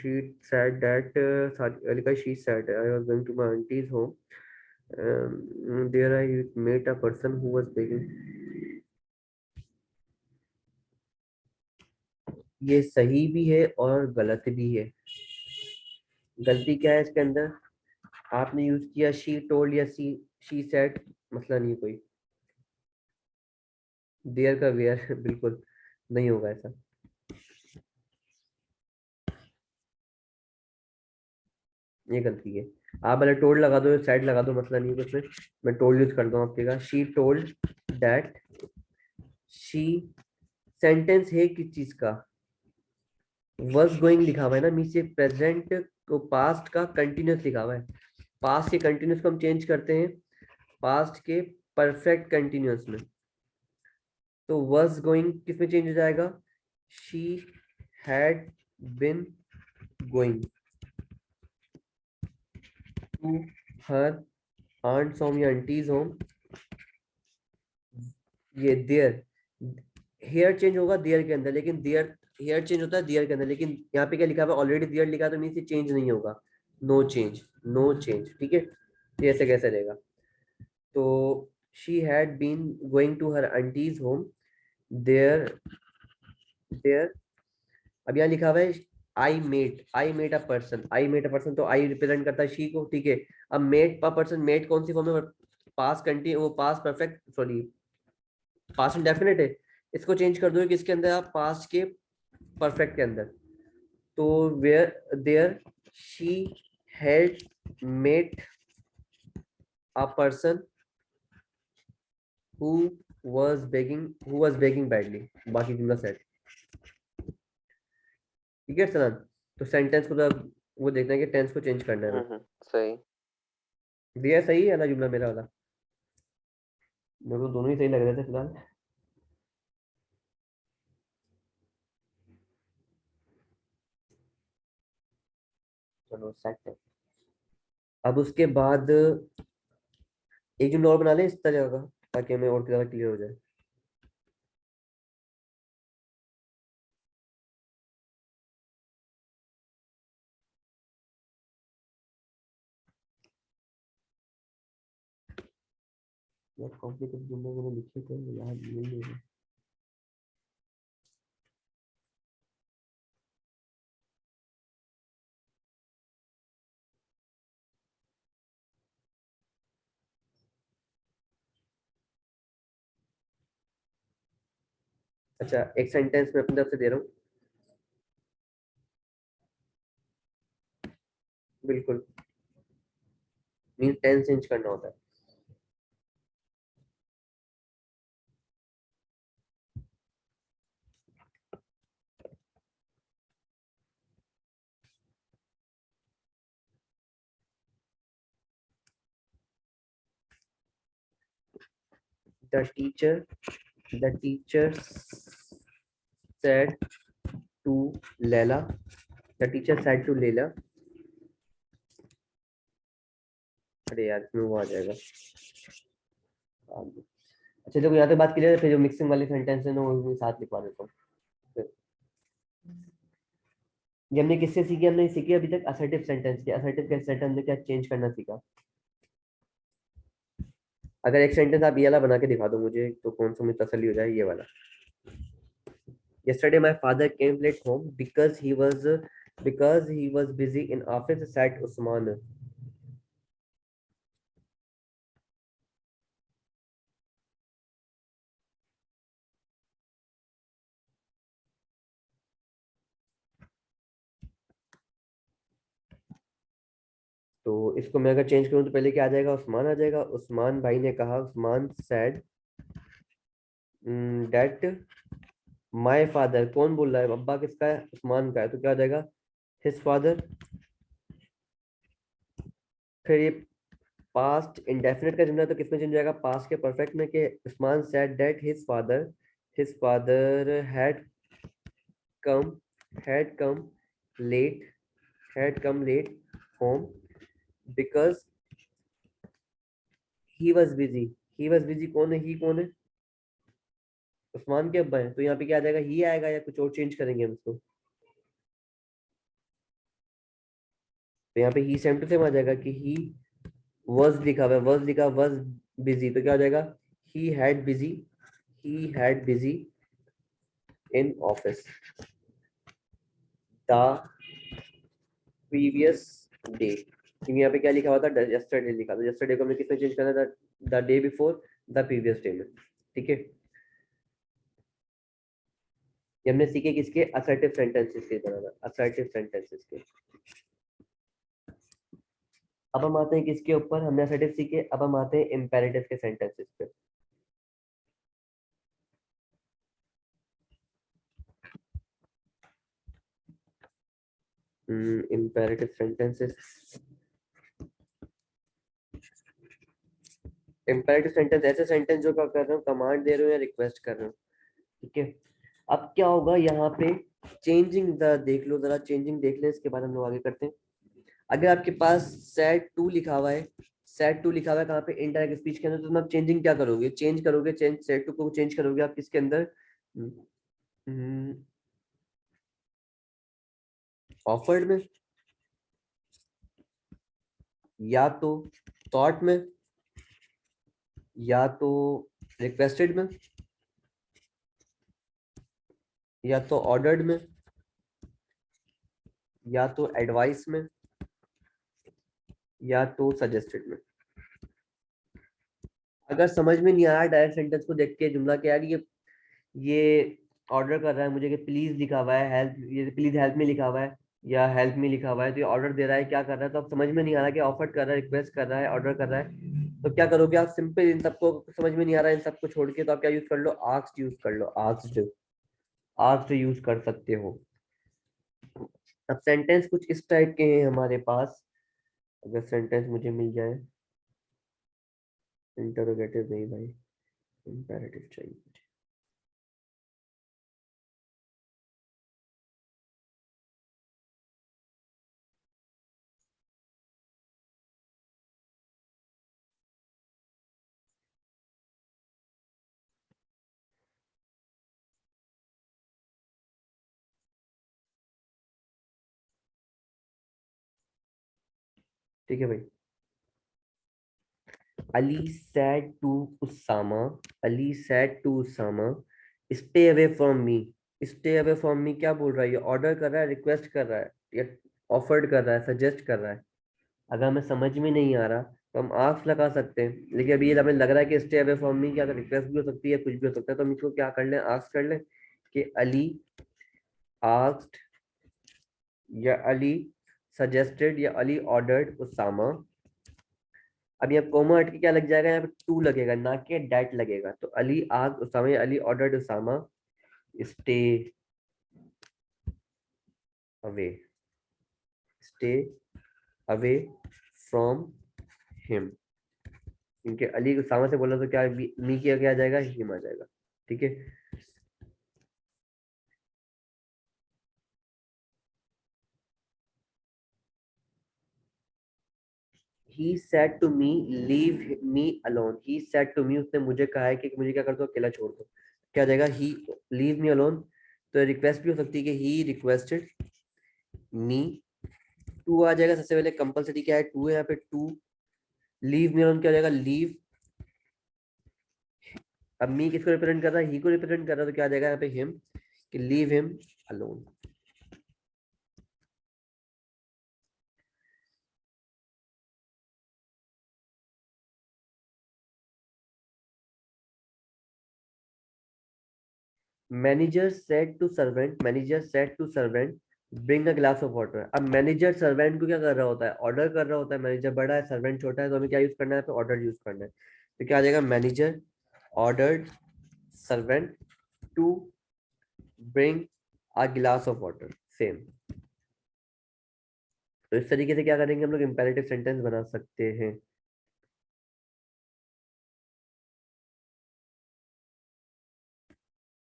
Speaker 1: She said that Alika, she said I was going to my auntie's home. There I met a person who was begging। ये सही भी है और गलत भी है। गलती क्या है इसके अंदर, आपने यूज किया शी टोल्ड या शी सेड, मसला नहीं कोई। देयर का वेयर बिल्कुल नहीं होगा ऐसा। ये गलती है। आप पहले टोल्ड लगा दो, सेड लगा दो, मसला नहीं है कुछ में। मैं टोल्ड यूज करता हूँ आपके, she told that she, sentence है किस चीज का, वॉज गोइंग लिखा हुआ है ना, मीन से प्रेजेंट को पास्ट का कंटिन्यूस लिखा हुआ है। पास्ट के कंटिन्यूस को हम चेंज करते हैं पास्ट के परफेक्ट कंटिन्यूस में। तो वॉज गोइंग किस में चेंज हो जाएगा, she had been going to her aunt's home या आंटीज होम। ये देयर, हेयर चेंज होगा देयर के अंदर, लेकिन देयर हेयर चेंज होता है देयर के अंदर, लेकिन यहाँ पे क्या लिखा हुआ है, ऑलरेडी देयर लिखा है, तो मीन से चेंज नहीं होगा, नो चेंज, नो चेंज। ठीक है, ये ऐसे कैसे रहेगा। तो she had been going to her aunty's home, there there, अब यहाँ लिखा हुआ है आई मेट अ पर्सन, तो आई रिप्रेजेंट करता है शी को। ठीक है, अब मेट अ पर्सन, मेट कौन सी फॉर्म में, पास कंटिन्यू, वो पास परफेक्ट, सॉरी पास्ट इंडेफिनिट है। इसको चेंज कर दो किसके अंदर, आप पास्ट के परफेक्ट के अंदर। तो where there she had met a person who who was begging badly. बाकी जुमला सेट। ठीक है सना, तो सेंटेंस को तो वो देखना है कि टेंस को चेंज करना है हमें।
Speaker 2: सही।
Speaker 1: दिया सही है ना जुमला मेरा वाला? मेरे को दोनों ही सही लग रहे थे फिलहाल। चलो सेट है। अब उसके बाद एक जुमला और बना ले इस तरह का, ताकि हमें और ज्यादा क्लियर हो जाए। यार कॉम्प्लिकेटेड जुमले मैंने लिखे थे याद नहीं है। अच्छा, एक सेंटेंस मैं अपनी तरफ से दे रहा हूँ। बिल्कुल, मीन टेंस चेंज करना होता है। The teacher the teacher said to Leila, the teacher said to Leila, अरे यार इसमें वो आ जाएगा। अच्छा देखो यहाँ तक बात क्लियर है, फिर जो मिक्सिंग वाले सेंटेंस है ना वो साथ लिखवा देता हूँ। ये हमने किससे सीखी? हमने सीखी अभी तक असर्टिव सेंटेंस के। असर्टिव के सेंटेंस में क्या चेंज करना सीखा। अगर एक सेंटेंस आप ये वाला बना के दिखा दो मुझे, तो कौन सा मुझे तसल्ली हो जाए, ये वाला। Yesterday my father came late home because he was busy in office, said Usman. तो इसको मैं अगर चेंज करूं तो पहले क्या आ जाएगा? उस्मान आ जाएगा। उस्मान भाई ने कहा, Usman said that my father, कौन बोल रहा है? अब्बा किसका है? उस्मान का है, तो क्या आ जाएगा? his father। फिर ये पास्ट इंडेफिनिट का जुमला, तो किसमें चेंज जाएगा? पास्ट के परफेक्ट में, कि Usman said that his father come had come late had come late home because he was busy। कौन है? ही कौन है? उस्मान के अब्बा है, तो यहाँ पे क्या आ जाएगा? ही आएगा, या कुछ और चेंज करेंगे हम इसको? तो यहाँ पे ही सेम टू सेम आ जाएगा कि ही was लिखा हुआ है, was लिखा was busy, तो क्या हो जाएगा? he had busy in office the previous day। क्योंकि यहाँ पे क्या लिखा हुआ था? yesterday लिखा था। yesterday को हमने किसमें चेंज करना था? the day before, the previous day में। ठीक है, ये हमने सीखे किसके? असर्टिव सेंटेंसेस के बनाना, असर्टिव सेंटेंसेस के। अब हम आते हैं किसके ऊपर? हमने असर्टिव सीखे, अब हम आते हैं इंपेरेटिव के सेंटेंसेस पे। Imperative sentences. इंपेरेटिव सेंटेंस ऐसे सेंटेंस जो क्या कर रहे हो? कमांड दे रहे हो या रिक्वेस्ट कर रहे हो। ठीक है, अब क्या होगा यहाँ पे? चेंजिंग द देख लो जरा, चेंजिंग देख ले, इसके बाद हम लोग आगे करते हैं। अगर आपके पास सेट टू लिखा हुआ है, सेट टू लिखा हुआ है कहाँ पे? इनडायरेक्ट स्पीच के अंदर, तो आप चेंजिंग क्या करोगे? चेंज सेट टू को चेंज करोगे आप किसके अंदर? ऑफर्ड में, या तो थॉट में, या तो रिक्वेस्टेड में, या तो ऑर्डर्ड में, या तो एडवाइस में, या तो सजेस्टेड में। अगर समझ में नहीं आया डायरेक्ट सेंटेंस को देख के जुमला के, यार ये ऑर्डर कर रहा है मुझे कि प्लीज लिखा हुआ है, हेल्प, ये प्लीज हेल्प में लिखा हुआ है, या हेल्प मी लिखा हुआ है, तो ये ऑर्डर दे रहा है, क्या कर रहा है, तो अब समझ में नहीं आ रहा कि ऑफर कर रहा है, रिक्वेस्ट कर रहा है, ऑर्डर कर रहा है, तो क्या करोगे आप? सिंपल, इन सबको समझ में नहीं आ रहा है, इन सबको छोड़ के तो आप क्या यूज कर लो? आस्क्ड यूज कर लो, आस्क्ड। आस्क्ड यूज कर सकते हो। अब सेंटेंस कुछ इस टाइप के हैं हमारे पास। अगर सेंटेंस मुझे मिल जाए, इंटरोगेटिव नहीं भाई, इंपेरेटिव चाहिए मुझे। ठीक है भाई। Ali said to Usama, Ali said to Usama, stay away from me। stay away from me क्या बोल रहा है? ये ऑर्डर कर रहा है, रिक्वेस्ट कर रहा है, या ऑफर्ड कर रहा है, सजेस्ट कर रहा है। अगर हमें समझ में नहीं आ रहा तो हम आस्क लगा सकते हैं, लेकिन अभी ये हमें लग रहा है कि स्टे अवे फ्रॉम मी क्या रिक्वेस्ट भी हो सकती है, कुछ भी हो सकता है, तो हम इसको क्या कर लें? आस्क कर लें कि अली आस्क्ड, या अली सजेस्टेड, या अली ऑर्डर्ड उसामा। अब यहाँ कोमा हट के क्या लग जाएगा? यहाँ पे टू लगेगा, ना कि डेट लगेगा। तो अली आस्क्ड उसामा, या Ali ordered Usama stay away, stay away from him. क्योंकि अली उसामा से बोला तो क्या मी किया क्या आ जाएगा? हिम आ जाएगा। ठीक है। he said to me leave me alone। he said to me, उसने मुझे कहा है कि मुझे क्या कर दो? अकेला छोड़ दो। क्या आ जाएगा? he leave me alone। तो रिक्वेस्ट भी हो सकती है कि he requested me। टू आ जाएगा सबसे पहले, कंपलसरी क्या है? टू है यहाँ पे, टू। लीव मी अलोन क्या हो जाएगा? लीव। अब मी किसको रिप्रेजेंट कर रहा है? ही को रिप्रेजेंट कर रहा है, तो क्या आ जाएगा यहाँ पे? हिम, कि leave him alone. Manager said to servant, manager said to servant bring a glass of water. अब मैनेजर सर्वेंट को क्या कर रहा होता है? ऑर्डर कर रहा होता है। मैनेजर बड़ा है, सर्वेंट छोटा है, तो हमें क्या यूज करना है? तो ऑर्डर यूज करना है। तो क्या आ जाएगा? Manager ordered servant to bring a glass of water. Same. तो इस तरीके से क्या करेंगे हम लोग? इंपेरेटिव सेंटेंस बना सकते हैं।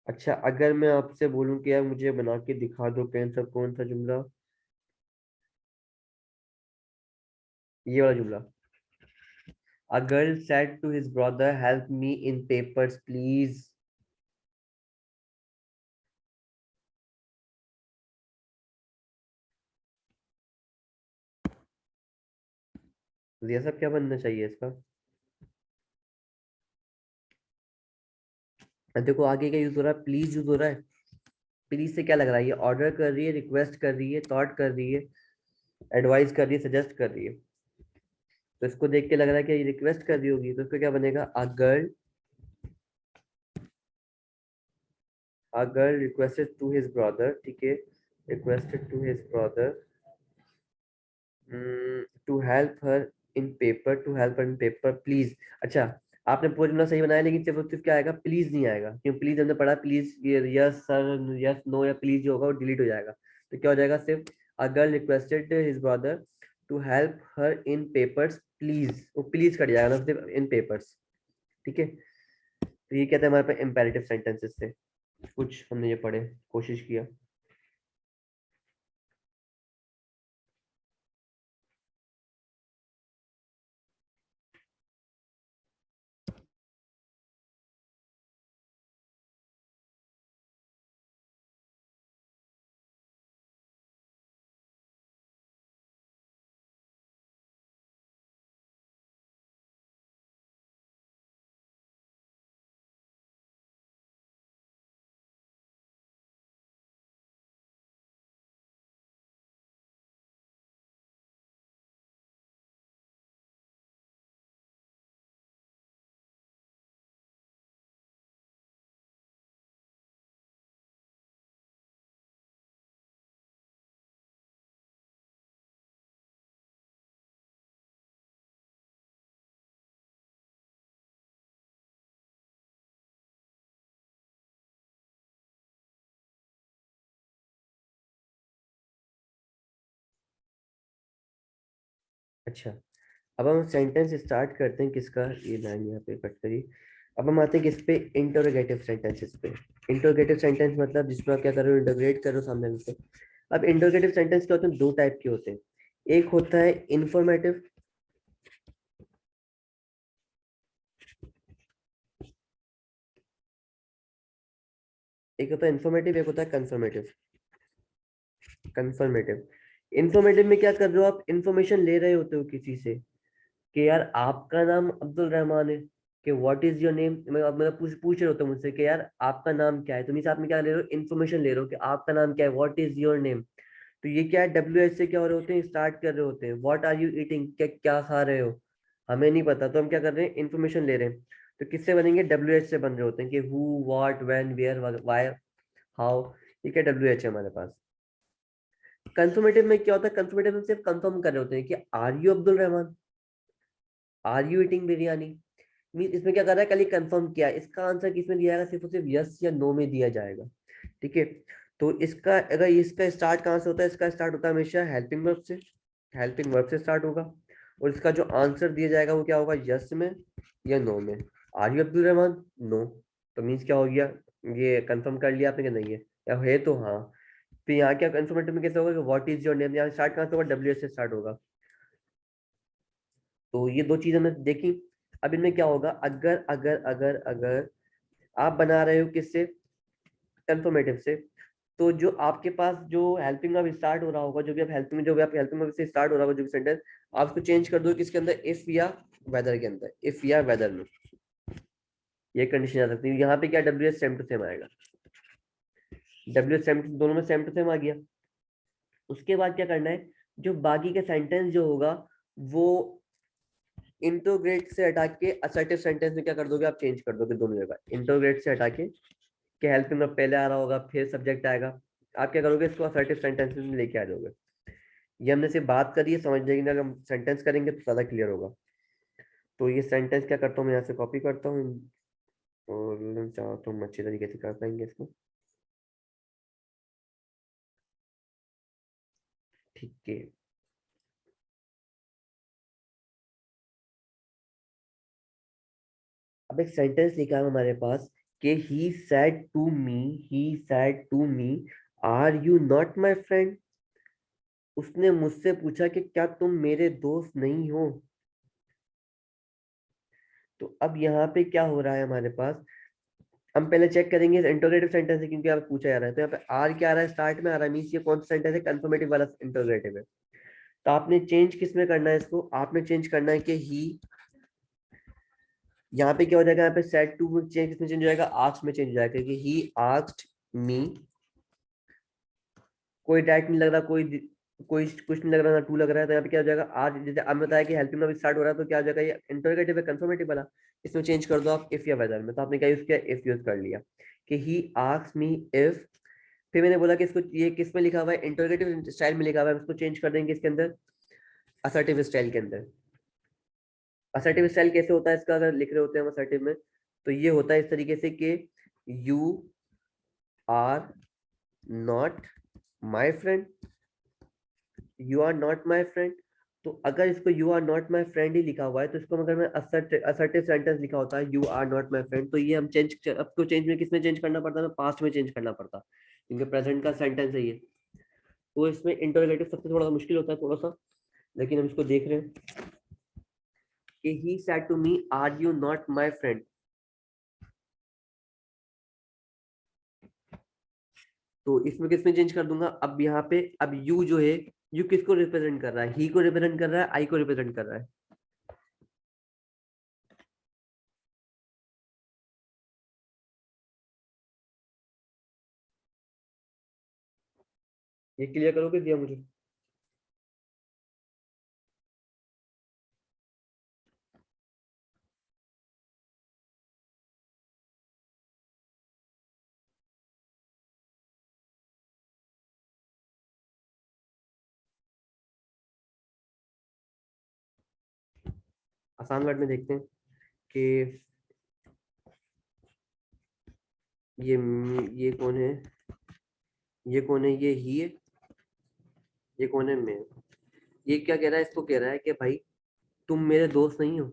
Speaker 1: अच्छा, अगर मैं आपसे बोलूं कि यार मुझे बना के दिखा दो कौन सा जुमला, ये वाला जुमला। A girl said to his brother, help me in papers, please। तो ये सब क्या बनना चाहिए इसका? अब देखो आगे क्या यूज हो रहा है? प्लीज यूज हो रहा है। प्लीज से क्या लग रहा है? ये ऑर्डर कर रही है, रिक्वेस्ट कर रही है, थॉट कर रही है, एडवाइस कर रही है, सजेस्ट कर रही है। तो इसको देख के लग रहा है कि ये रिक्वेस्ट कर रही होगी, तो इसको क्या बनेगा? A girl requested to his brother. ठीक है, requested to his brother to help her in paper, to help her in paper please. अच्छा, आपने पूरा जुमला सही बनाया, लेकिन सिर्फ क्या आएगा? प्लीज नहीं आएगा, क्यों? प्लीज हमने पढ़ा, प्लीज ये यस सर, यस नो, या प्लीज जो होगा वो डिलीट हो जाएगा। तो क्या हो जाएगा? सिर्फ a girl requested his brother to help her in papers please, वो प्लीज कट जाएगा ना, सिर्फ इन पेपर्स। ठीक है। तो ये कहते हैं हमारे पास इंपेरेटिव सेंटेंसेस से कुछ हमने ये पढ़े, कोशिश किया। अच्छा, अब हम सेंटेंस स्टार्ट करते हैं किसका, ये लाइन यहाँ पे कट करी। अब हम आते हैं किस पे, इंटरोगेटिव सेंटेंसेस पे। इंटरोगेटिव सेंटेंस मतलब जिसमें आप क्या कर रहे हो, इंटरोगेट कर रहे हो सामने वाले से। अब इंटरोगेटिव सेंटेंस क्या होते हैं, दो टाइप के होते हैं। एक होता है इंफॉर्मेटिव, एक होता है इंफॉर्मेटिव, एक होता है कंफर्मेटिव। कंफर्मेटिव, इंफॉर्मेटिव में क्या कर रहे हो आप, इंफॉर्मेशन ले रहे होते हो किसी से कि यार आपका नाम अब्दुल रहमान है, कि व्हाट इज योर नेम, मैं पूछ रहे होते हो मुझसे कि यार आपका नाम क्या है, तो मीन्स आप में क्या ले रहे हो, इन्फॉर्मेशन ले रहे हो कि आपका नाम क्या है, व्हाट इज योर नेम। तो ये क्या है, डब्ल्यू एच से क्या हो रहे होते हैं, स्टार्ट कर रहे होते हैं, व्हाट आर यू ईटिंग, क्या क्या खा रहे हो, हमें नहीं पता, तो हम क्या कर रहे हैं, इन्फॉर्मेशन ले रहे हैं। तो किससे बनेंगे, डब्ल्यू एच से बन रहे होते हैं कि who what when where why how, ये क्या डब्ल्यू एच है हमारे पास। कंफर्मेटिव में क्या होता है, कंफर्मेटिव में सिर्फ कंफर्म कर रहे होते हैं कि are you Abdul Rahman, are you eating biryani. Mean इसमें क्या कर रहा है, कल ही कंफर्म किया, इसका आंसर किसमें दिया जाएगा, सिर्फ और सिर्फ यस या नो में दिया जाएगा। ठीक है, तो इसका अगर इसका स्टार्ट कहाँ से होता है, इसका स्टार्ट होता है हमेशा हेल्पिंग वर्ब से, हेल्पिंग वर्ब से स्टार्ट होगा। और इसका जो आंसर दिया जाएगा वो क्या होगा, यस में या नो में। Are you Abdul Rahman, no, तो मीन्स क्या हो गया, ये कंफर्म कर लिया आपने कि नहीं है, या है तो हाँ। तो यहाँ क्या कंफर्मेटिव में कैसे होगा कि व्हाट इज योर नेम, यहाँ स्टार्ट कहाँ से होगा, डब्ल्यू एस से स्टार्ट होगा। तो ये दो चीजें हमने देखी। अब इनमें क्या होगा, अगर अगर अगर अगर आप बना रहे हो किससे, कंफर्मेटिव से, तो जो आपके पास जो हेल्पिंग वर्ब स्टार्ट हो रहा होगा, जो भी आप हेल्पिंग जो भी आप हेल्पिंग वर्ब से स्टार्ट हो रहा होगा जो भी सेंटेंस, आप उसको चेंज कर दो किसके अंदर, इफ या वेदर के अंदर, इफ या वेदर में। ये कंडीशन आ सकती है, यहाँ पे क्या W S same to same आएगा, डब्ल्यू एस सेम दोनों में सेम टू सेम आ गया। उसके बाद क्या करना है, जो बाकी का सेंटेंस जो होगा वो इंटरोगेट से हटा के असर्टिव सेंटेंस में क्या कर दोगे, आप चेंज कर दोगे दोनों जगह, इंटरोगेट से हटा के कि हेल्पिंग में पहले आ रहा होगा फिर सब्जेक्ट आएगा, आप क्या करोगे, इसको असर्टिव सेंटेंसेस में लेके आ जाओगे। ये हमने सिर्फ बात करी है, समझ जाएंगे, अगर हम सेंटेंस करेंगे तो ज्यादा क्लियर होगा। तो ये सेंटेंस क्या करता हूँ मैं, यहाँ से कॉपी करता हूँ, और चाहो तो हम अच्छे तरीके से कर पाएंगे इसको। ठीक है, अब एक सेंटेंस लिखा है हमारे पास कि he said to me, he said to me, are you not my friend. उसने मुझसे पूछा कि क्या तुम मेरे दोस्त नहीं हो। तो अब यहाँ पे क्या हो रहा है हमारे पास, हम पहले चेक करेंगे इंटरोगेटिव सेंटेंस है, क्योंकि आप पूछा जा रहा है, तो यहाँ पे आर क्या आ रहा है, स्टार्ट में आ रहा है, मीन्स ये कौन सा सेंटेंस है, कंफर्मेटिव वाला इंटरोगेटिव है। तो आपने चेंज किस में करना है, इसको आपने चेंज करना है कि ही, यहाँ पे क्या हो जाएगा, यहाँ पे सेड टू में चेंज, किसमें चेंज हो जाएगा, आस्क्ड में चेंज हो जाएगा, क्योंकि ही आस्क्ड मी, कोई डायरेक्ट नहीं लग रहा, कोई कुछ नहीं लग रहा, ना टू लग रहा है, तो यहाँ पे क्या हो जाएगा, आज जैसे अब बताया कि हेल्पिंग में स्टार्ट हो रहा है, तो क्या हो जाएगा, ये इंटरोगेटिव है, कंफर्मेटिव वाला, इसमें चेंज कर दो आप इफ या वेदर में। तो आपने क्या यूज किया, इफ यूज कर लिया कि ही आस्क्ड मी इफ। फिर मैंने बोला कि इसको ये किस में लिखा हुआ है, इंटरोगेटिव स्टाइल में लिखा हुआ है, इसको चेंज कर देंगे इसके अंदर, असर्टिव स्टाइल के अंदर। असर्टिव स्टाइल कैसे होता है इसका, अगर लिख रहे होते हैं हम असर्टिव में, तो ये होता है इस तरीके से कि you are not my friend, you are not my friend. तो अगर इसको you are not my friend ही लिखा हुआ है, तो इसको अगर मैं असर्टिव सेंटेंस लिखा होता है you are not my friend, तो ये हम चेंज, अब तो चेंज में किसमें चेंज करना पड़ता है, पास्ट में चेंज करना पड़ता, क्योंकि प्रेजेंट का सेंटेंस है ये। तो इसमें इंटरोगेटिव सबसे थोड़ा सा मुश्किल होता है थोड़ा सा, लेकिन हम इसको देख रहे हैं कि he said to me are you not my friend. तो इसमें किसमें चेंज कर दूंगा, अब यहाँ पे अब यू जो है, यू किसको रिप्रेजेंट कर रहा है, ही को रिप्रेजेंट कर रहा है, आई को रिप्रेजेंट कर रहा है। ये क्लियर करोगे दिया मुझे। आसान वर्ड में देखते हैं कि ये कौन है, ये कौन है, ये ही है, ये कौन है, मैं। ये क्या कह रहा है, इसको कह रहा है कि भाई तुम मेरे दोस्त नहीं हो,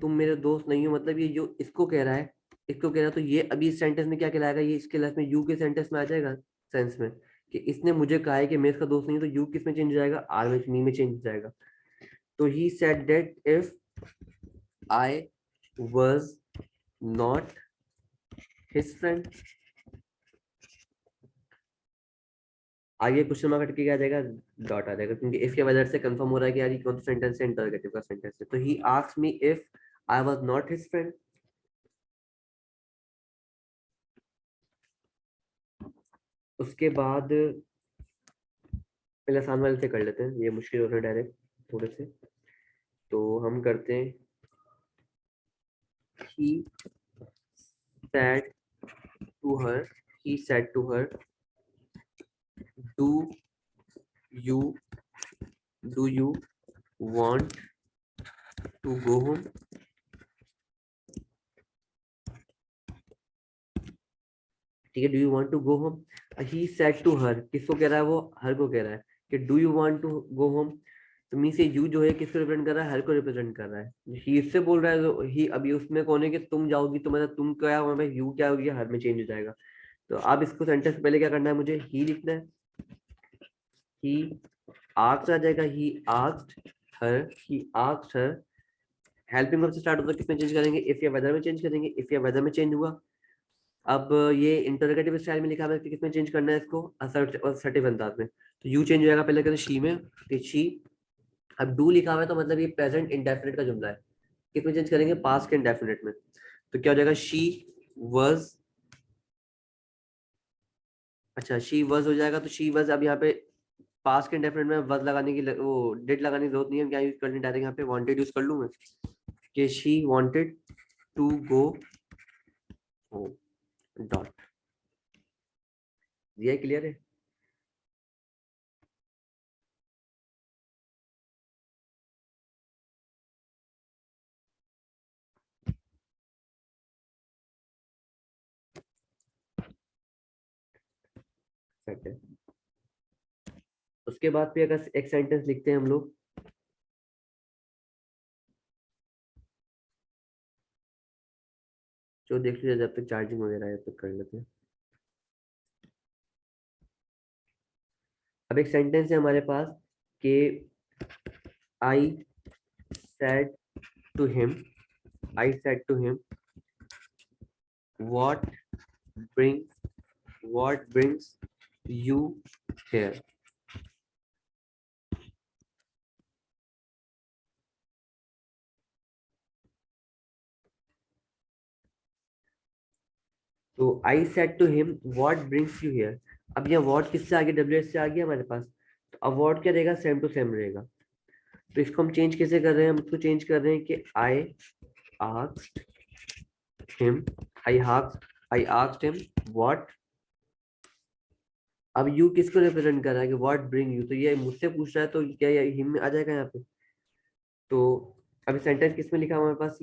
Speaker 1: तुम मेरे दोस्त नहीं हो, मतलब ये जो इसको कह रहा है, इसको कह रहा है, तो ये अभी इस सेंटेंस में क्या कहलाएगा, ये इसके लाइफ में यू के सेंटेंस में आ जाएगा, सेंस में, कि इसने मुझे कहा है कि मैं इसका दोस्त नहीं हूं, तो यू किस में चेंज हो जाएगा, आर में, मी में चेंज हो जाएगा। तो ही said that if I was not his friend, आगे क्वेश्चन मार्क हटके क्या आ जाएगा, डॉट आ जाएगा, क्योंकि इफ के वजह से कंफर्म हो रहा है कि यार ये कौन सा सेंटेंस है, इंटरोगेटिव का सेंटेंस है। तो he asked me if I was not his friend. उसके बाद पहले आसान वाले से कर लेते हैं, ये मुश्किल हो रहा है डायरेक्ट थोड़े से, तो हम करते हैं he said to her, he said to her, do you do you want to go home। ठीक है, do you want to go home. He said to her, किसको कह रहा है, वो हर को कह रहा है कि do you want to go home. तो मी से यू जो है किसको रिप्रेजेंट कर रहा है, हर को रिप्रेजेंट कर रहा है। ही इससे बोल रहा है, तो ही अभी उसमें कौन है कि तुम जाओगी, तो मतलब तुम क्या, वहां पे यू क्या होगी, हर में चेंज हो जाएगा। तो अब इसको सेंटेंस पहले क्या करना है, मुझे ही लिखना है। ही आस्क्ड आ जाएगा, he asked her, he asked her. Helping verb से स्टार्ट होता है, किसमें चेंज करेंगे, इफ या वेदर में चेंज करेंगे, इफ या वेदर में चेंज हुआ। अब ये इंटरोगेटिव स्टाइल में लिखा है कि किसमें चेंज करना है इसको, असर्टिव अंदाज में। तो यू चेंज हो जाएगा पहले कहते शी में, कि शी। अब डू लिखा हुआ है तो मतलब ये प्रेजेंट इंडेफिनिट का जुमला है, किसमें चेंज करेंगे, पास्ट के इंडेफिनिट में। तो क्या हो जाएगा, शी वाज, अच्छा शी वाज हो जाएगा, तो शी वाज, अब यहाँ पे पास्ट के इंडेफिनिट में वाज लगाने की वो डिड लगाने की जरूरत नहीं है, क्या यूज करनी डायरेक्ट, यहाँ पे वांटेड यूज कर लूं मैं, कि she wanted to go home, dot. ये क्लियर है। सेट है। उसके बाद पे अगर एक सेंटेंस लिखते हैं हम लोग, जो देख लीजिए जब तक चार्जिंग वगैरह है तब कर लेते हैं। अब एक सेंटेंस है हमारे पास कि I said to him, I said to him what bring what brings you here. तो I said to him what brings you here. अब यह व्हाट किससे आ गया, डब्ल्यू एस से आ गया हमारे पास, तो अब व्हाट क्या रहेगा, सेम टू सेम रहेगा। तो इसको हम चेंज कैसे कर रहे हैं, हम इसको चेंज कर रहे हैं कि आई asked him, I asked him what. अब यू किसको रिप्रेजेंट कर रहा है कि व्हाट ब्रिंग यू, तो ये मुझसे पूछ रहा है, तो क्या ये हिम में आ जाएगा यहाँ पे। तो अभी सेंटेंस किसमें लिखा हुआ है हमारे पास,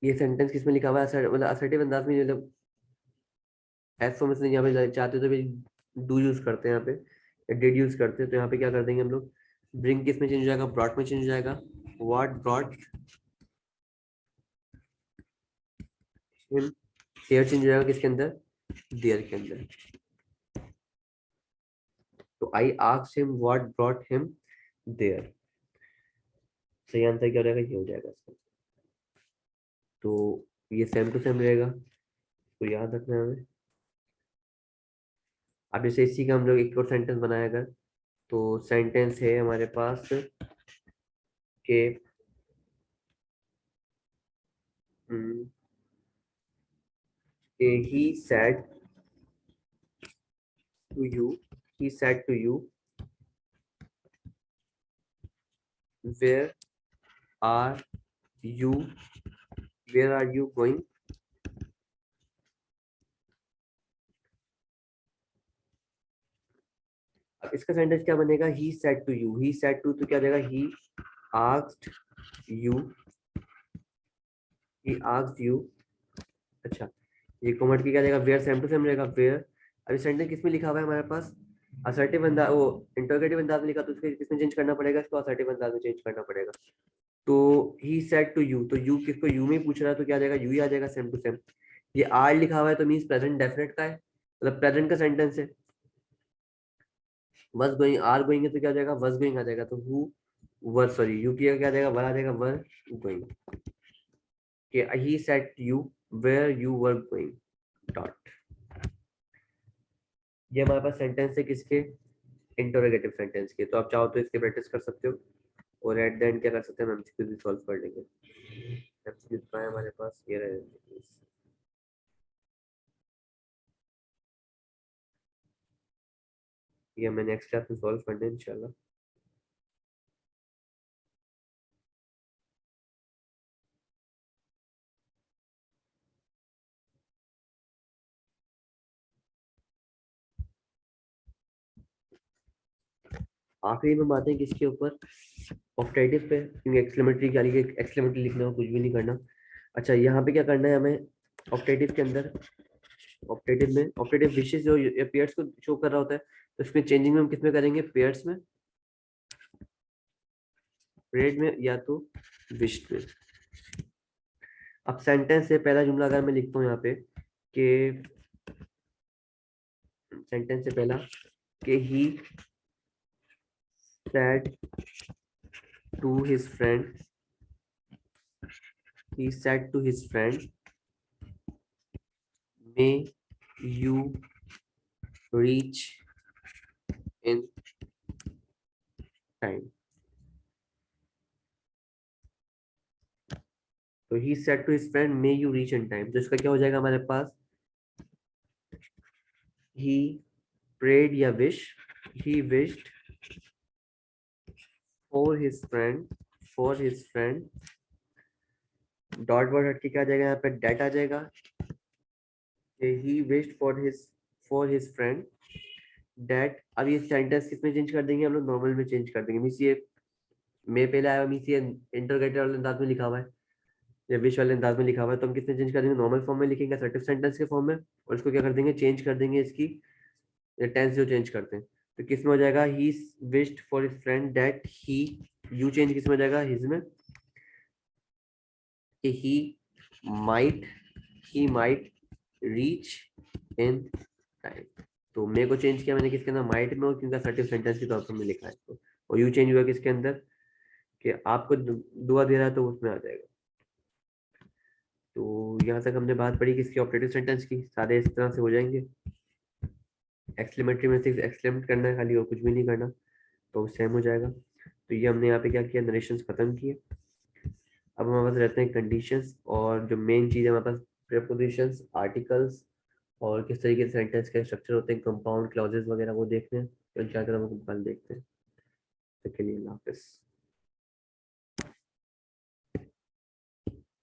Speaker 1: ये सेंटेंस किसमें लिखा हुआ है, मतलब असर्टिव अंदाज में, मतलब एस फॉर्म में यहाँ पे चाहते तो भी डू यूज करते हैं, यहाँ पे डिड यूज करते हैं, तो यहाँ पे क्या कर देंगे हम लोग, ब्रिंग किस में चेंज हो जाएगा, ब्रॉट में चेंज हो जाएगा, what brought him here change हो जाएगा किसके अंदर, देयर के अंदर। तो I asked him what brought him there, सही आंसर क्या हो जाएगा, ये हो जाएगा इसका। तो ये सेम टू सेम रहेगा, तो याद रखना है हमें। अब जैसे इसी का हम लोग एक और सेंटेंस बनाया अगर, तो सेंटेंस है हमारे पास कि he said to you, he said to you, where are you, where are you going। अब इसका सेंटेंस क्या बनेगा, he said to you, he said to, तो क्या हो जाएगा, he asked you, he asked you। अच्छा, ये कॉमेंट की क्या रहेगा, वेयर सेम टू सेम रहेगा, वेयर। अभी सेंटेंस किसमें लिखा हुआ है हमारे पास, असर्टिव अंदाज, वो इंटरोगेटिव अंदाज में लिखा, तो उसके किसमें चेंज करना पड़ेगा, इसको असर्टिव अंदाज में चेंज करना पड़ेगा। तो ही सेड टू यू, तो यू किसको यू में पूछ रहा है, तो क्या आ जाएगा, यू ही आ जाएगा सेम टू सेम। ये आर लिखा हुआ है तो मींस प्रेजेंट डेफिनेट का है, मतलब प्रेजेंट का सेंटेंस है। वॉज गोइंग, आर गोइंग है तो क्या आ जाएगा, वॉज गोइंग आ जाएगा, तो हु वर, सॉरी यू की क्या आ जाएगा, वर आ जाएगा, were going. He said you were you were going dot. ये हमारे पास सेंटेंस है किसके, इंटरोगेटिव सेंटेंस के। तो आप चाहो तो इसके प्रैक्टिस कर सकते हो, और एट द एंड क्या कर सकते हैं, हम एमसीक्यू भी सॉल्व कर लेंगे। एमसीक्यू का है हमारे पास, ये रहे MCQs। ये हमें नेक्स्ट क्लास में सॉल्व करना है इंशाल्लाह। आखिरी में बातें किसके ऊपर, ऑक्टेटिव पे, क्योंकि एक्सक्लेमेटरी क्या लिखे, एक्सक्लेमेटरी लिखना हो, कुछ भी नहीं करना। अच्छा, यहाँ पे क्या करना है हमें, ऑक्टेटिव के अंदर, ऑक्टेटिव में ऑक्टेटिव विशेष जो पेयर्स को शो कर रहा होता है, तो इसमें चेंजिंग में हम किसमें करेंगे, पेयर्स में, परेड में, या तो विश्ड में। अब सेंटेंस से पहला जुमला अगर मैं लिखता हूँ यहाँ पे कि, सेंटेंस से पहला कि ही said to his friend, he said to his friend, may you reach in time। तो he said to his friend may you reach in time, तो इसका क्या हो जाएगा हमारे पास, he prayed या wish, he wished for his friend, dot word हट के क्या आ जाएगा यहाँ पे, डेट आ जाएगा। he wished for his friend that। अब ये सेंटेंस किसमें चेंज कर देंगे हम लोग, नॉर्मल में चेंज कर देंगे। मींस ये मे पहले आया, मींस ये इंटरोगेटिव वाले अंदाज में लिखा हुआ है, या विश वाले अंदाज में लिखा हुआ है, तो हम किसमें चेंज कर देंगे, नॉर्मल फॉर्म में लिखेंगे, असर्टिव सेंटेंस के फॉर्म में, और इसको क्या कर देंगे, चेंज कर देंगे इसकी टेंस जो चेंज करते हैं। तो किसमें हो जाएगा, he wished for his friend that he, you change किसमें हो जाएगा, हिज में, कि he might reach in time. तो मे को चेंज किया मैंने किसके अंदर, माइट में, और क्योंकि असर्टिव सेंटेंस के तौर पर मैंने लिखा है तो, और यू चेंज हुआ किसके अंदर, कि आपको दुआ दे रहा है तो उसमें आ जाएगा। तो यहाँ तक हमने बात पढ़ी किसकी, ऑपरेटिव सेंटेंस की, सारे इस तरह से हो जाएंगे। एक्सक्लेमेटरी में सिर्फ एक्सक्लेमेट करना है खाली, और कुछ भी नहीं करना, तो सेम हो जाएगा। तो ये हमने यहाँ पे क्या किया, नरेशंस खत्म किए। अब हमारे पास रहते हैं कंडीशंस, और जो मेन चीज़ है हमारे पास प्रीपोजिशंस, आर्टिकल्स, और किस तरीके से सेंटेंस के स्ट्रक्चर होते हैं, कंपाउंड क्लॉजेस वगैरह, वो देखते हैं। तो इन चार तरह को कल देखते हैं। तब के लिए अल्लाह हाफिज़।